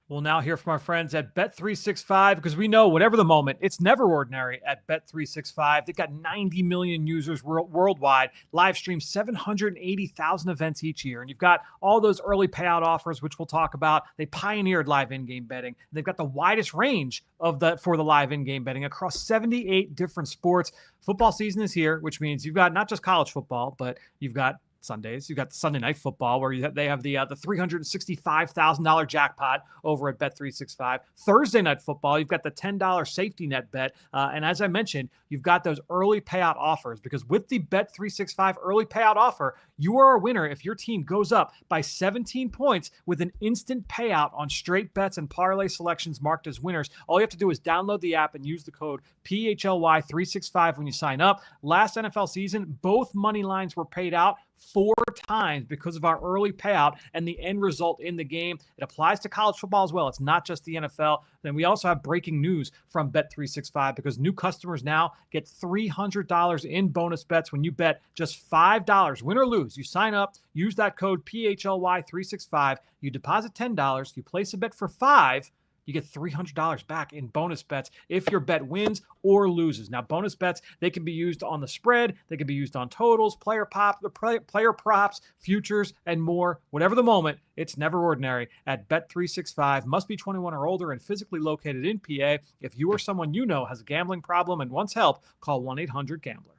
We'll now hear from our friends at Bet365, because we know whatever the moment, it's never ordinary at Bet365. They've got 90 million users worldwide, live stream 780,000 events each year. And you've got all those early payout offers, which we'll talk about. They pioneered live in-game betting. They've got the widest range for the live in-game betting across 78 different sports. Football season is here, which means you've got not just college football, but you've got Sundays. You've got the Sunday Night Football, where they have the $365,000 jackpot over at Bet365. Thursday Night Football, you've got the $10 safety net bet. And as I mentioned, you've got those early payout offers, because with the Bet365 early payout offer, you are a winner if your team goes up by 17 points with an instant payout on straight bets and parlay selections marked as winners. All you have to do is download the app and use the code PHLY365 when you sign up. Last NFL season, both money lines were paid out 4 times because of our early payout and the end result in the game. It applies to college football as well. It's not just the NFL. Then we also have breaking news from Bet365, because new customers now get $300 in bonus bets when you bet just $5, win or lose. You sign up, use that code PHLY365, you deposit $10, you place a bet for $5, you get $300 back in bonus bets if your bet wins or loses. Now, bonus bets, they can be used on the spread, they can be used on totals, player props, futures, and more. Whatever the moment, it's never ordinary at Bet365. Must be 21 or older and physically located in PA. If you or someone you know has a gambling problem and wants help, call 1-800-GAMBLER.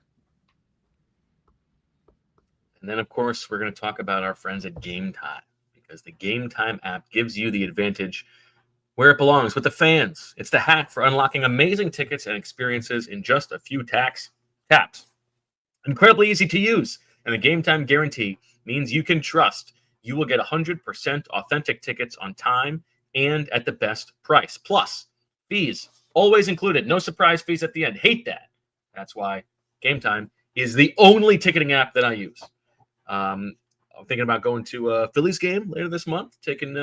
And then, of course, we're going to talk about our friends at Game Time, because the Game Time app gives you the advantage where it belongs, with the fans. It's the hack for unlocking amazing tickets and experiences in just a few taps. Incredibly easy to use, and the Game Time guarantee means you can trust you will get 100% authentic tickets on time and at the best price. Plus, fees always included. No surprise fees at the end. Hate that. That's why Game Time is the only ticketing app that I use. I'm thinking about going to a Phillies game later this month, taking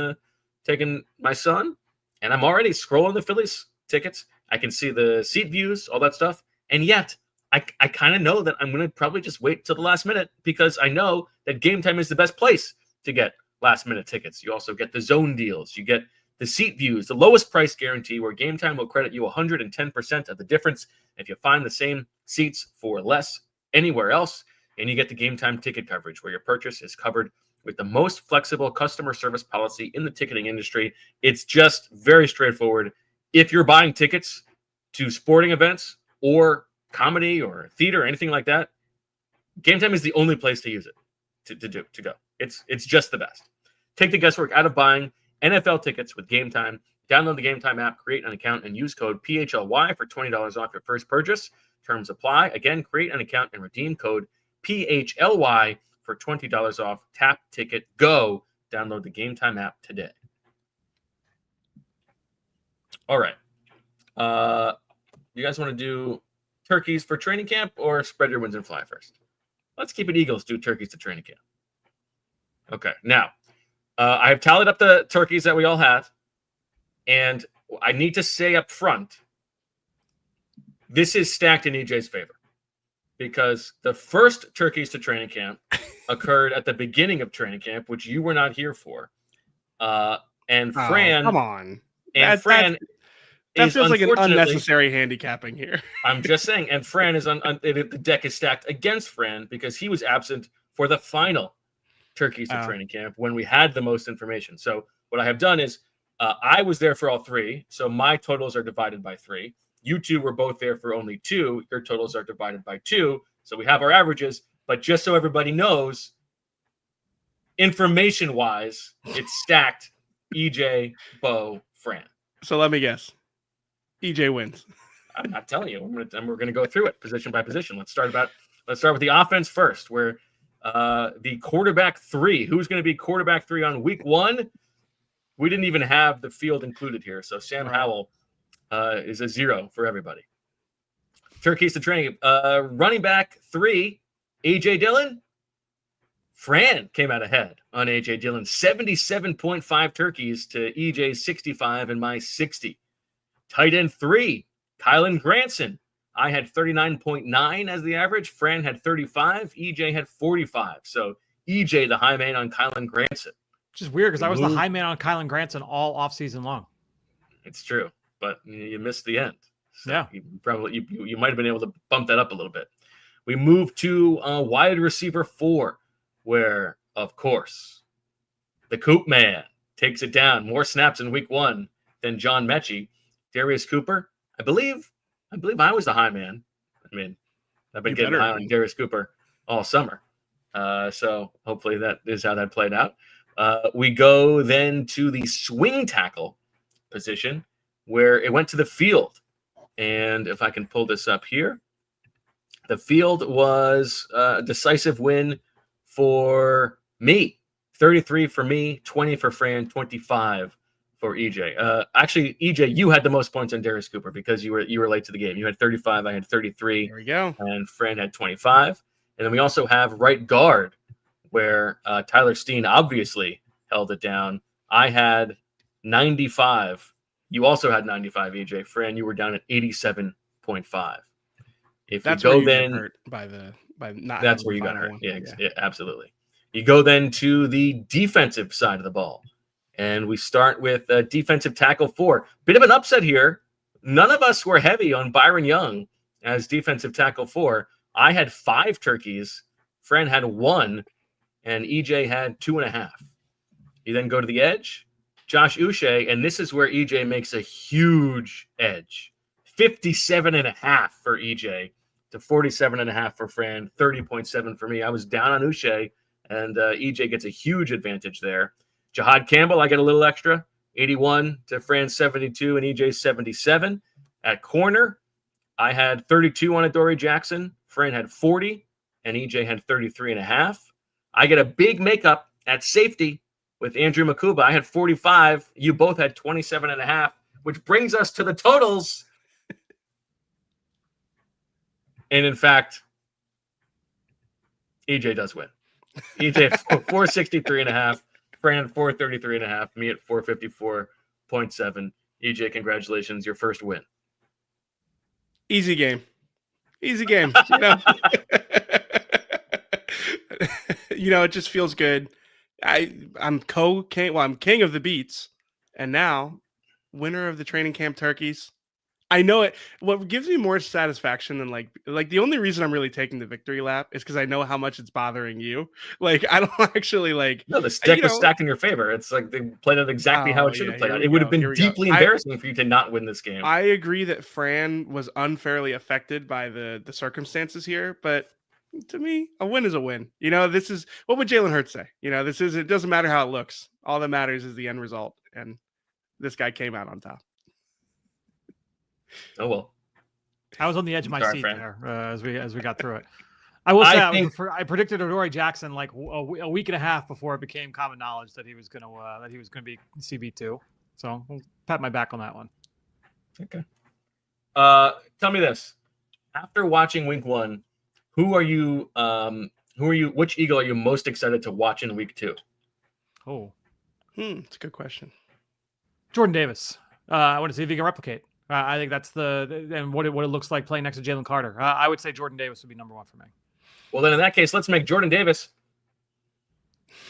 my son, and I'm already scrolling the Phillies tickets. I can see the seat views, all that stuff, and yet I kind of know that I'm going to probably just wait till the last minute, because I know that Game Time is the best place to get last minute tickets. You also get the zone deals, you get the seat views, the lowest price guarantee, where Game Time will credit you 110% of the difference if you find the same seats for less anywhere else. And you get the Game Time ticket coverage, where your purchase is covered with the most flexible customer service policy in the ticketing industry. It's just very straightforward. If you're buying tickets to sporting events or comedy or theater or anything like that, Game Time is the only place to use it, to go. It's just the best. Take the guesswork out of buying NFL tickets with Game Time. Download the Game Time app, create an account, and use code PHLY for $20 off your first purchase. Terms apply. Again, create an account and redeem code PHLY for $20 off. Tap, ticket, go. Download the Game Time app today. All right. You guys want to do turkeys for training camp or spread your wings and fly first? Let's keep it Eagles. Do turkeys to training camp. Okay. Now, I have tallied up the turkeys that we all have, and I need to say up front, this is stacked in EJ's favor, because the first turkeys to training camp occurred at the beginning of training camp, which you were not here for. And Fran, come on, and Fran, that feels like an unnecessary handicapping here. I'm just saying, and Fran is the deck is stacked against Fran because he was absent for the final turkeys to training camp when we had the most information. So what I have done is I was there for all three, so my totals are divided by 3. You two were both there for only 2. Your totals are divided by 2. So we have our averages. But just so everybody knows, information-wise, it's stacked EJ, Bo, Fran. So let me guess. EJ wins. I'm not telling you. We're going to go through it position by position. Let's start with the offense first, where the quarterback 3. Who's going to be quarterback 3 on week 1? We didn't even have the field included here. So Sam Howell is a 0 for everybody. Turkeys to training. Running back 3, A.J. Dillon. Fran came out ahead on A.J. Dillon. 77.5 turkeys to E.J.'s 65 and my 60. Tight end 3, Kylen Granson. I had 39.9 as the average. Fran had 35. E.J. had 45. So E.J. the high man on Kylen Granson. Which is weird because I was the high man on Kylen Granson all offseason long. It's true, but you missed the end. So yeah, you might have been able to bump that up a little bit. We moved to wide receiver 4, where, of course, the Coop man takes it down. More snaps in week 1 than John Mechie. Darius Cooper, I believe I was the high man. I mean, I've been getting high on Darius Cooper all summer. So hopefully that is how that played out. We go then to the swing tackle position, where it went to the field. And if I can pull this up here, the field was a decisive win for me. 33 for me, 20 for Fran, 25 for EJ. Actually, EJ, you had the most points on Darius Cooper because you were late to the game. You had 35, I had 33. There we go. And Fran had 25. And then we also have right guard, where Tyler Steen obviously held it down. I had 95. You also had 95, EJ. Fran, you were down at 87.5. If that's you go where you then get hurt by not. That's where you got hurt. Yeah, absolutely. You go then to the defensive side of the ball, And we start with defensive tackle 4. Bit of an upset here. None of us were heavy on Byron Young as defensive tackle 4. I had 5 turkeys. Fran had 1, and EJ had 2.5. You then go to the edge. Josh Uche, and this is where EJ makes a huge edge. 57.5 for EJ to 47.5 for Fran, 30.7 for me. I was down on Uche, and EJ gets a huge advantage there. Jahad Campbell, I get a little extra, 81 to Fran's 72 and EJ's 77. At corner, I had 32 on Adoree Jackson. Fran had 40, and EJ had 33.5. I get a big makeup at safety with Andrew Makuba. I had 45. You both had 27.5, which brings us to the totals. And in fact, EJ does win. EJ at 463.5, Fran at 433.5, me at 454.7. EJ, congratulations, your first win. Easy game. Easy game. You know? You know, it just feels good. I'm king of the beats, and now winner of the training camp turkeys. I know it. What gives me more satisfaction than like the only reason I'm really taking the victory lap is because I know how much it's bothering you. Like I don't actually like. No, the deck was stacked in your favor. It's like they played out exactly how it should have played out. It would have been deeply embarrassing for you to not win this game. I agree that Fran was unfairly affected by the circumstances here, but to me, a win is a win. You know, this is what would Jalen Hurts say? You know, it doesn't matter how it looks. All that matters is the end result, and this guy came out on top. Oh well, I was on the edge of my seat there as we got through it. I will say I predicted Adoree Jackson like a week and a half before it became common knowledge that he was going to be CB2. So I'll pat my back on that one. Okay. Tell me this: after watching Week 1, which Eagle are you most excited to watch in Week 2? Oh, it's a good question. Jordan Davis. I want to see if he can replicate. I think that's and what it looks like playing next to Jalen Carter. I would say Jordan Davis would be number 1 for me. Well, then in that case, let's make Jordan Davis.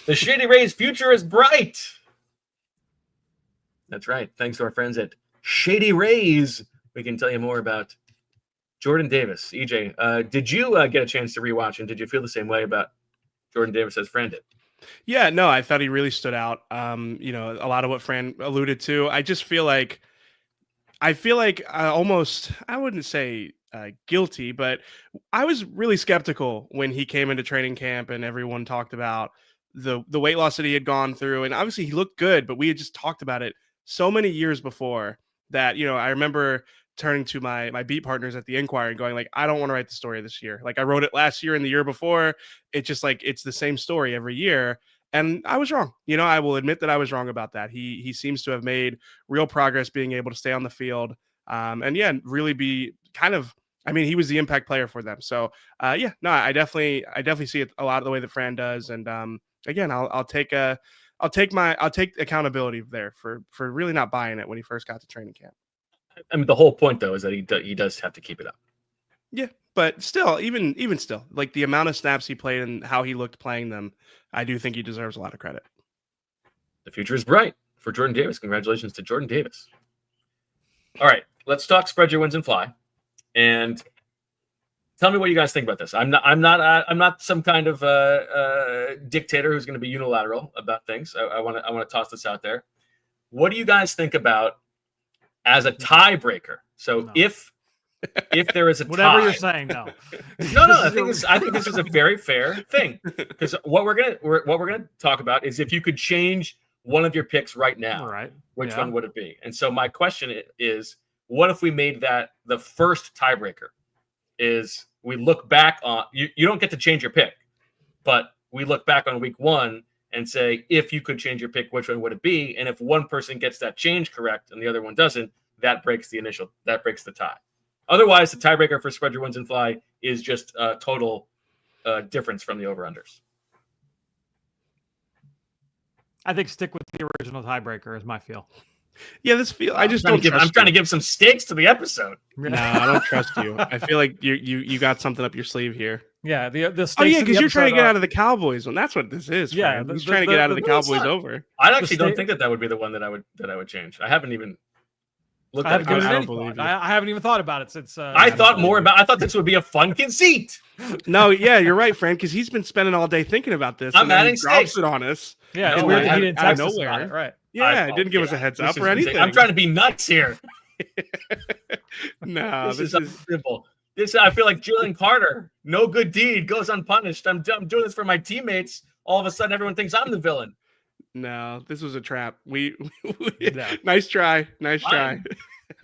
The Shady Rays' future is bright. That's right. Thanks to our friends at Shady Rays, we can tell you more about Jordan Davis. EJ, did you get a chance to rewatch, and did you feel the same way about Jordan Davis as Fran did? Yeah, no, I thought he really stood out. You know, a lot of what Fran alluded to. I just feel like almost, I wouldn't say guilty, but I was really skeptical when he came into training camp and everyone talked about the weight loss that he had gone through. And obviously he looked good, but we had just talked about it so many years before that, you know, I remember turning to my beat partners at the Inquirer and going like, I don't want to write the story this year. Like I wrote it last year and the year before. It's just like, it's the same story every year. And I was wrong. You know, I will admit that I was wrong about that. He seems to have made real progress being able to stay on the field. And yeah, really be kind of, I mean, he was the impact player for them. So yeah, no, I definitely see it a lot of the way that Fran does. And again, I'll take accountability there for really not buying it when he first got to training camp. I mean, the whole point though is that he does have to keep it up. Yeah, but still, even still, like the amount of snaps he played and how he looked playing them, I do think he deserves a lot of credit. The future is bright for Jordan Davis. Congratulations to Jordan Davis. All right, let's talk spread your wins and fly, and tell me what you guys think about this. I'm not some kind of dictator who's going to be unilateral about things. I want to toss this out there. What do you guys think about as a tiebreaker? So if there is a whatever tie, you're saying, no. I think this is a very fair thing, because what we're gonna talk about is if you could change one of your picks right now, right? Which one would it be? And so my question is, what if we made that the first tiebreaker? Is we look back on you don't get to change your pick, but we look back on Week 1 and say, if you could change your pick, which one would it be? And if one person gets that change correct and the other one doesn't, that breaks the tie. Otherwise, the tiebreaker for spread your wins and fly is just a total difference from the over-unders. I think stick with the original tiebreaker is my feel. Yeah, I'm trying to give some stakes to the episode. No, I don't trust you. I feel like you got something up your sleeve here. Yeah, the Oh stakes yeah, of the because you're trying to episode get are- out of the Cowboys one. That's what this is. Yeah, Fran. He's trying to get out of the Cowboys over. I actually don't state- think that would be the one that I would change. I haven't even looked I at haven't given it. it I any don't believe thought. you. I haven't even thought about it since. I thought this would be a fun conceit. No, yeah, you're right, Fran, because he's been spending all day thinking about this. I'm and then adding he drops stakes. it on us. Yeah, it's No, weird I that he haven't- didn't out of text us about nowhere. it, right? Yeah, it didn't give us a Yeah, heads this up is or insane. anything. I'm trying to be nuts here. No, This is simple. I feel like Jalen Carter, no good deed goes unpunished. I'm doing this for my teammates. All of a sudden, everyone thinks I'm the villain. no, this was a trap. We Yeah. Nice try. Nice try. Fine.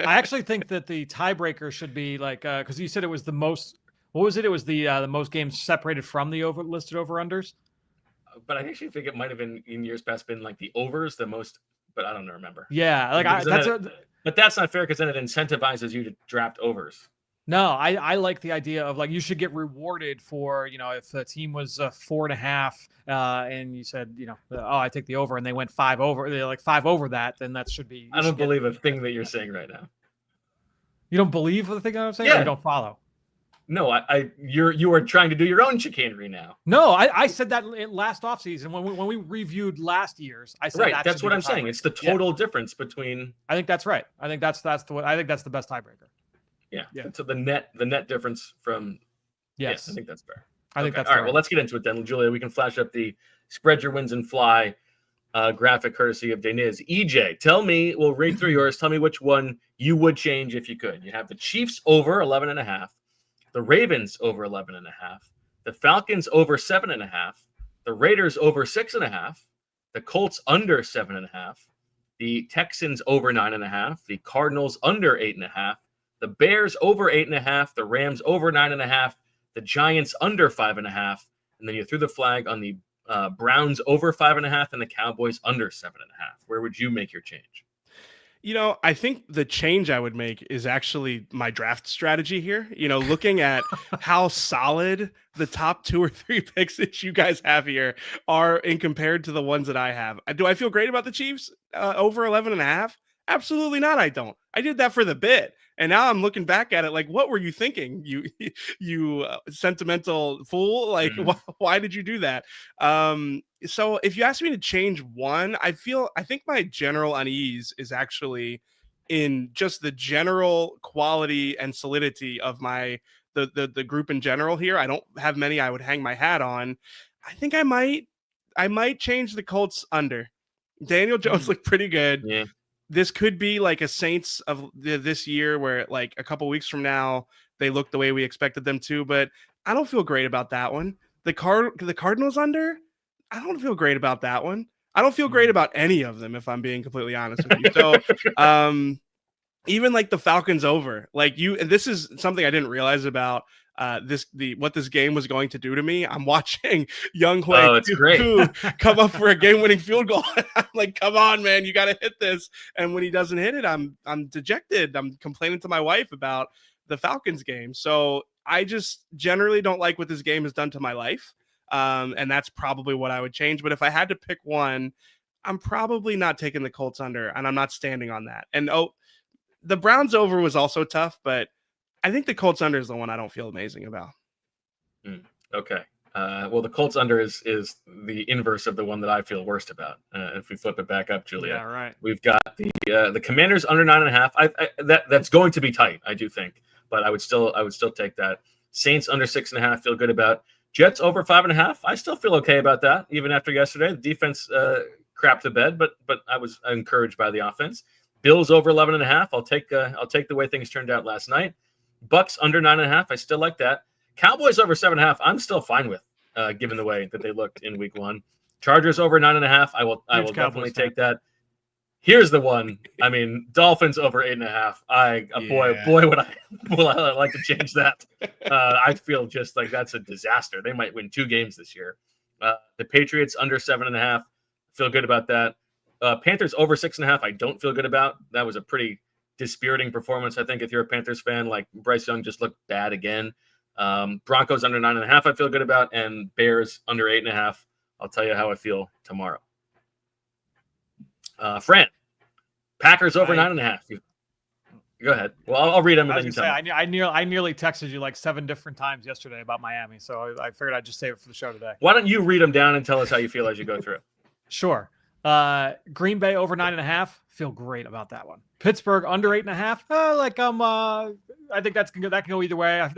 I actually think that the tiebreaker should be like because you said it was the most. What was it? It was the most games separated from the listed over unders. But I actually think it might have been in years past been like the overs the most, but I don't remember. Yeah, like Because but that's not fair because then it incentivizes you to draft overs. No, I like the idea of like you should get rewarded for if the team was 4.5 and you said I take the over and they went 5 over, they're like 5 over that, then that should be. I don't believe a thing that you're saying right now. You don't believe the thing I'm saying, or Yeah. you don't follow? No, you are trying to do your own chicanery now. No, I said that last offseason when we reviewed last year's. I said Right, that's what I'm saying. It's the total difference between. I think that's right. I think that's the I think that's the best tiebreaker. Yeah. So the net difference from. Yes, I think that's fair. I think that's all right. Well, let's get into it then, Julia. We can flash up the spread your wins and fly graphic courtesy of Deniz. EJ, tell me. We'll read through yours. Tell me which one you would change if you could. You have the Chiefs over 11.5, the Ravens over 11.5, the Falcons over 7.5, the Raiders over 6.5, the Colts under 7.5, the Texans over 9.5, the Cardinals under 8.5. The Bears over 8.5, the Rams over 9.5, the Giants under 5.5, and then you threw the flag on the Browns over 5.5 and the Cowboys under 7.5. Where would you make your change? I think the change I would make is actually my draft strategy here. Looking at how solid the top 2 or 3 picks that you guys have here are in compared to the ones that I have. Do I feel great about the Chiefs over 11.5? Absolutely not. I don't. I did that for the bit. And now I'm looking back at it like, what were you thinking? You sentimental fool. Like, why did you do that? So if you ask me to change one, I think my general unease is actually in just the general quality and solidity of the group in general here. I don't have many I would hang my hat on. I think I might change the Colts under. Daniel Jones looked pretty good. Yeah. This could be like a Saints of this year where like a couple weeks from now, they look the way we expected them to, but I don't feel great about that one. The Cardinals under, I don't feel great about that one. I don't feel great about any of them, if I'm being completely honest with you. So even like the Falcons over, like and this is something I didn't realize about what this game was going to do to me. I'm watching Young Hui come up for a game-winning field goal. I'm like, come on, man, you got to hit this. And when he doesn't hit it, I'm dejected. I'm complaining to my wife about the Falcons game. So I just generally don't like what this game has done to my life. And that's probably what I would change. But if I had to pick one, I'm probably not taking the Colts under, and I'm not standing on that. And the Browns over was also tough, but I think the Colts under is the one I don't feel amazing about. Okay. Well, the Colts under is the inverse of the one that I feel worst about. If we flip it back up, Julia, Yeah, right. We've got the Commanders under 9.5. That's going to be tight, I do think, but I would still take that. Saints under 6.5. Feel good about. Jets over 5.5. I still feel okay about that, even after yesterday. The defense crapped the bed, but I was encouraged by the offense. Bills over 11.5. I'll take the way things turned out last night. Bucks under 9.5. I still like that. Cowboys over 7.5. I'm still fine with, given the way that they looked in week 1. Chargers over 9.5. I will definitely take that. Here's the one. I mean, Dolphins over 8.5. Boy, would I like to change that. I feel just like that's a disaster. They might win 2 games this year. The Patriots under 7.5. Feel good about that. Panthers over 6.5. I don't feel good about. That was a pretty dispiriting performance. I think if you're a Panthers fan, like Bryce Young just looked bad again. Broncos under 9.5. I feel good about, and Bears under 8.5. I'll tell you how I feel tomorrow. Fran, Packers over 9.5. Go ahead. Well, I'll read them I and was then gonna you say, tell me. I nearly texted you like 7 different times yesterday about Miami, so I figured I'd just save it for the show today. Why don't you read them down and tell us how you feel as you go through? Sure. Green Bay over 9.5. Feel great about that one. Pittsburgh under 8.5. I think that can go either way. I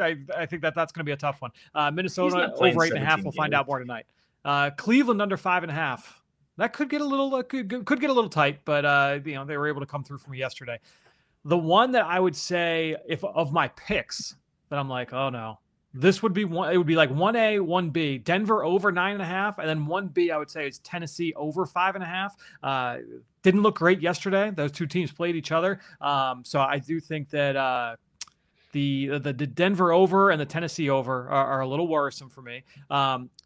think that's going to be a tough one. Minnesota over 8.5. We'll find out more tonight. Cleveland under 5.5. That could get a little could get a little tight, but they were able to come through for me yesterday. The one that I would say, if of my picks, that I'm like, oh no, this would be one. It would be like 1A, 1B. Denver over 9.5, and then 1B. I would say is Tennessee over 5.5. Didn't look great yesterday. Those two teams played each other, so I do think that the Denver over and the Tennessee over are a little worrisome for me.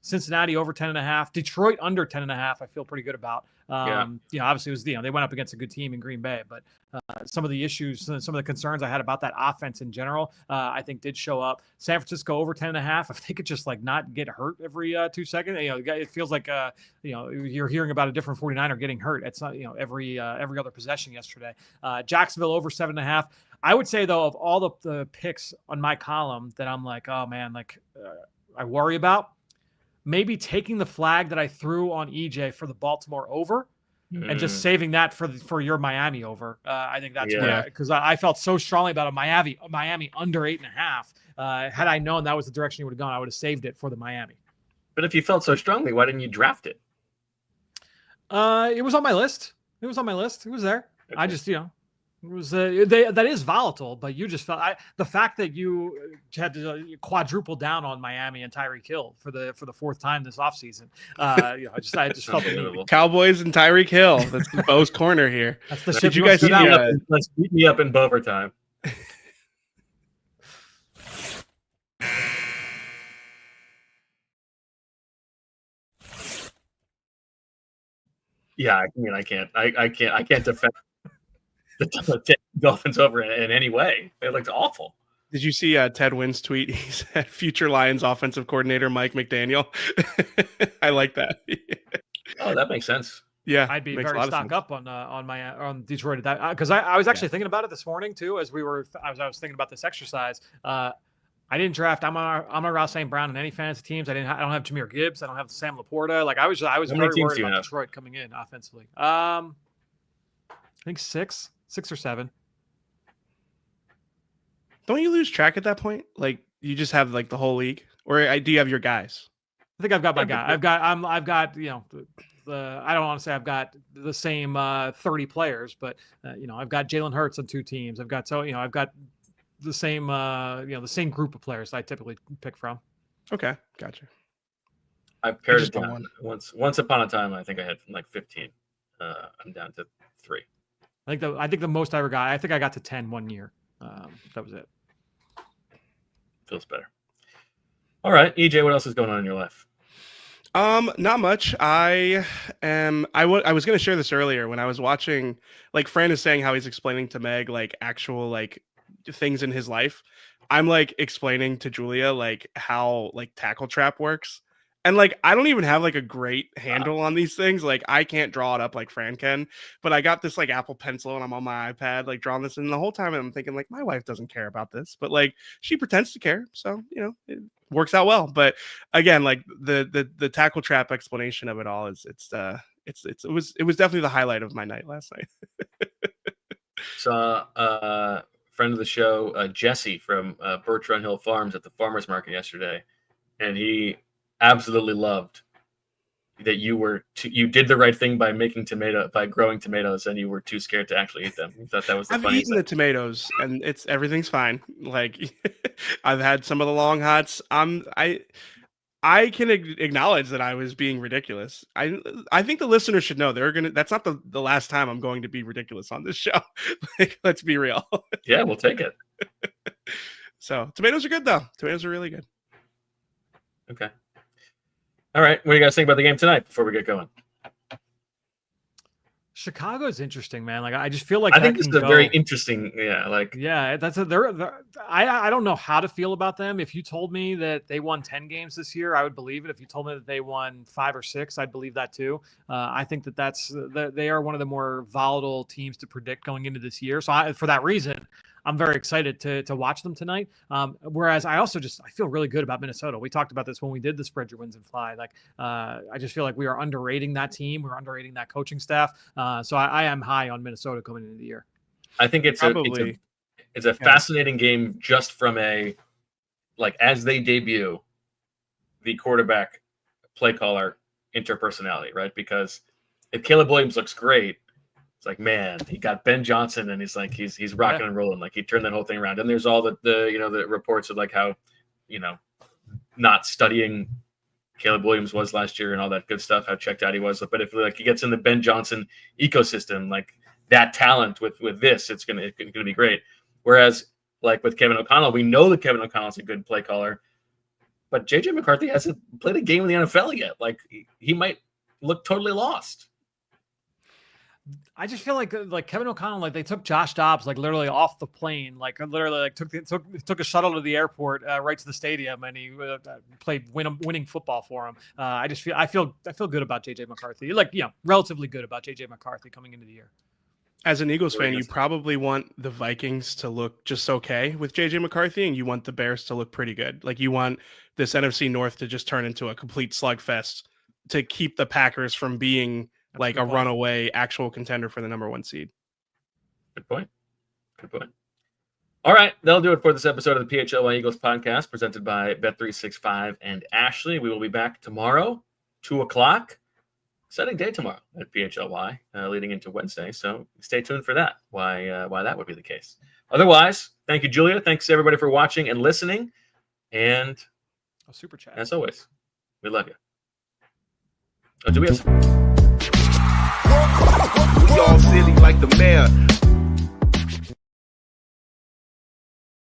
Cincinnati over 10.5. Detroit under 10.5. I feel pretty good about. Obviously it was, they went up against a good team in Green Bay, but some of the issues, some of the concerns I had about that offense in general, I think did show up. San Francisco over 10.5. If they could just like not get hurt every 2 seconds, it feels like you're hearing about a different 49er getting hurt. It's not every other possession yesterday. Jacksonville over 7.5. I would say though, of all the picks on my column that I'm like, oh man, I worry about, maybe taking the flag that I threw on EJ for the Baltimore over and just saving that for your Miami over. I think that's because I felt so strongly about a Miami under 8.5. Had I known that was the direction you would have gone, I would have saved it for the Miami. But if you felt so strongly, why didn't you draft it? It was on my list. It was there. Okay. I just, it was that is volatile, but you just felt the fact that you had to quadruple down on Miami and Tyreek Hill for the fourth time this offseason. I just felt it. Cowboys and Tyreek Hill. That's Bo's corner here. That's the shit you guys see. Let's beat me up in overtime. Yeah, I mean, I can't defend the Dolphins over in any way. It looks awful. Did you see Ted Wynn's tweet? He said, "Future Lions offensive coordinator Mike McDaniel." I like that. Oh, that makes sense. Yeah, I'd be very stock up on Detroit at that because I was actually thinking about it this morning too as I was thinking about this exercise. I didn't draft Amon-Ra St. Brown in any fantasy teams. I don't have Jahmyr Gibbs. I don't have Sam Laporta. Like I was very worried about Detroit coming in offensively. I think 6 or 7. Don't you lose track at that point? Like you just have like the whole league, or do you have your guys? I think I've got my guy. I've got I don't want to say I've got the same 30 players, but I've got Jalen Hurts on 2 teams. I've got the same the same group of players I typically pick from. Okay, gotcha. I've paired it down once upon a time. I think I had like 15. I'm down to 3. I think the most I ever got. I think I got to 10 one year. That was it. Feels better. All right, EJ, what else is going on in your life? Not much. I was going to share this earlier when I was watching. Like Fran is saying how he's explaining to Meg like actual like things in his life. I'm like explaining to Julia like how like tackle trap works. And like I don't even have like a great handle on these things. Like I can't draw it up like Fran can, but I got this like Apple Pencil and I'm on my iPad like drawing this, and the whole time I'm thinking like my wife doesn't care about this, but like she pretends to care, so it works out well. But again, like the tackle trap explanation of it all is it was definitely the highlight of my night last night. Saw friend of the show Jesse from Birch Run Hill Farms at the farmers market yesterday, and he absolutely loved that you did the right thing by growing tomatoes, and you were too scared to actually eat them. He thought that was the funniest thing. I've eaten the tomatoes, and everything's fine. Like I've had some of the long hots. I can acknowledge that I was being ridiculous. I think the listeners should know that's not the last time I'm going to be ridiculous on this show. Like, let's be real. Yeah, we'll take it. So tomatoes are good though. Tomatoes are really good. Okay. All right. What do you guys think about the game tonight before we get going? Chicago is interesting, man. Like I just feel like I think this is a very interesting. I don't know how to feel about them. If you told me that they won 10 games this year, I would believe it. If you told me that they won 5 or 6, I'd believe that too. I think they are one of the more volatile teams to predict going into this year. So for that reason, I'm very excited to watch them tonight. Whereas I feel really good about Minnesota. We talked about this when we did the Spread Your Wins and Fly. Like I just feel like we are underrating that team. We're underrating that coaching staff. So I am high on Minnesota coming into the year. I think it's a fascinating game just from as they debut the quarterback play caller interpersonality, right? Because if Caleb Williams looks great, it's like, man, he got Ben Johnson and he's rocking and rolling. Like he turned that whole thing around. And there's all the reports of like how, not studying Caleb Williams was last year and all that good stuff, how checked out he was. But if he gets in the Ben Johnson ecosystem, like that talent with this, it's gonna be great. Whereas like with Kevin O'Connell, we know that Kevin O'Connell's a good play caller, but JJ McCarthy hasn't played a game in the NFL yet. Like he might look totally lost. I just feel like Kevin O'Connell, like they took Josh Dobbs like literally off the plane, like literally like took a shuttle to the airport right to the stadium, and he played winning football for him. I feel good about JJ McCarthy, relatively good about JJ McCarthy coming into the year. As an Eagles fan, you probably want the Vikings to look just okay with JJ McCarthy, and you want the Bears to look pretty good. Like you want this NFC North to just turn into a complete slugfest to keep the Packers from being like a runaway actual contender for the number 1 seed. Good point. All right, that'll do it for this episode of the PHLY Eagles podcast presented by Bet365 and Ashley. We will be back tomorrow, 2:00. Exciting day tomorrow at PHLY, leading into Wednesday. So stay tuned for that. Why that would be the case. Otherwise, thank you, Julia. Thanks everybody for watching and listening. And a super chat. As always, we love you. Oh, do we have? We all silly like the mayor.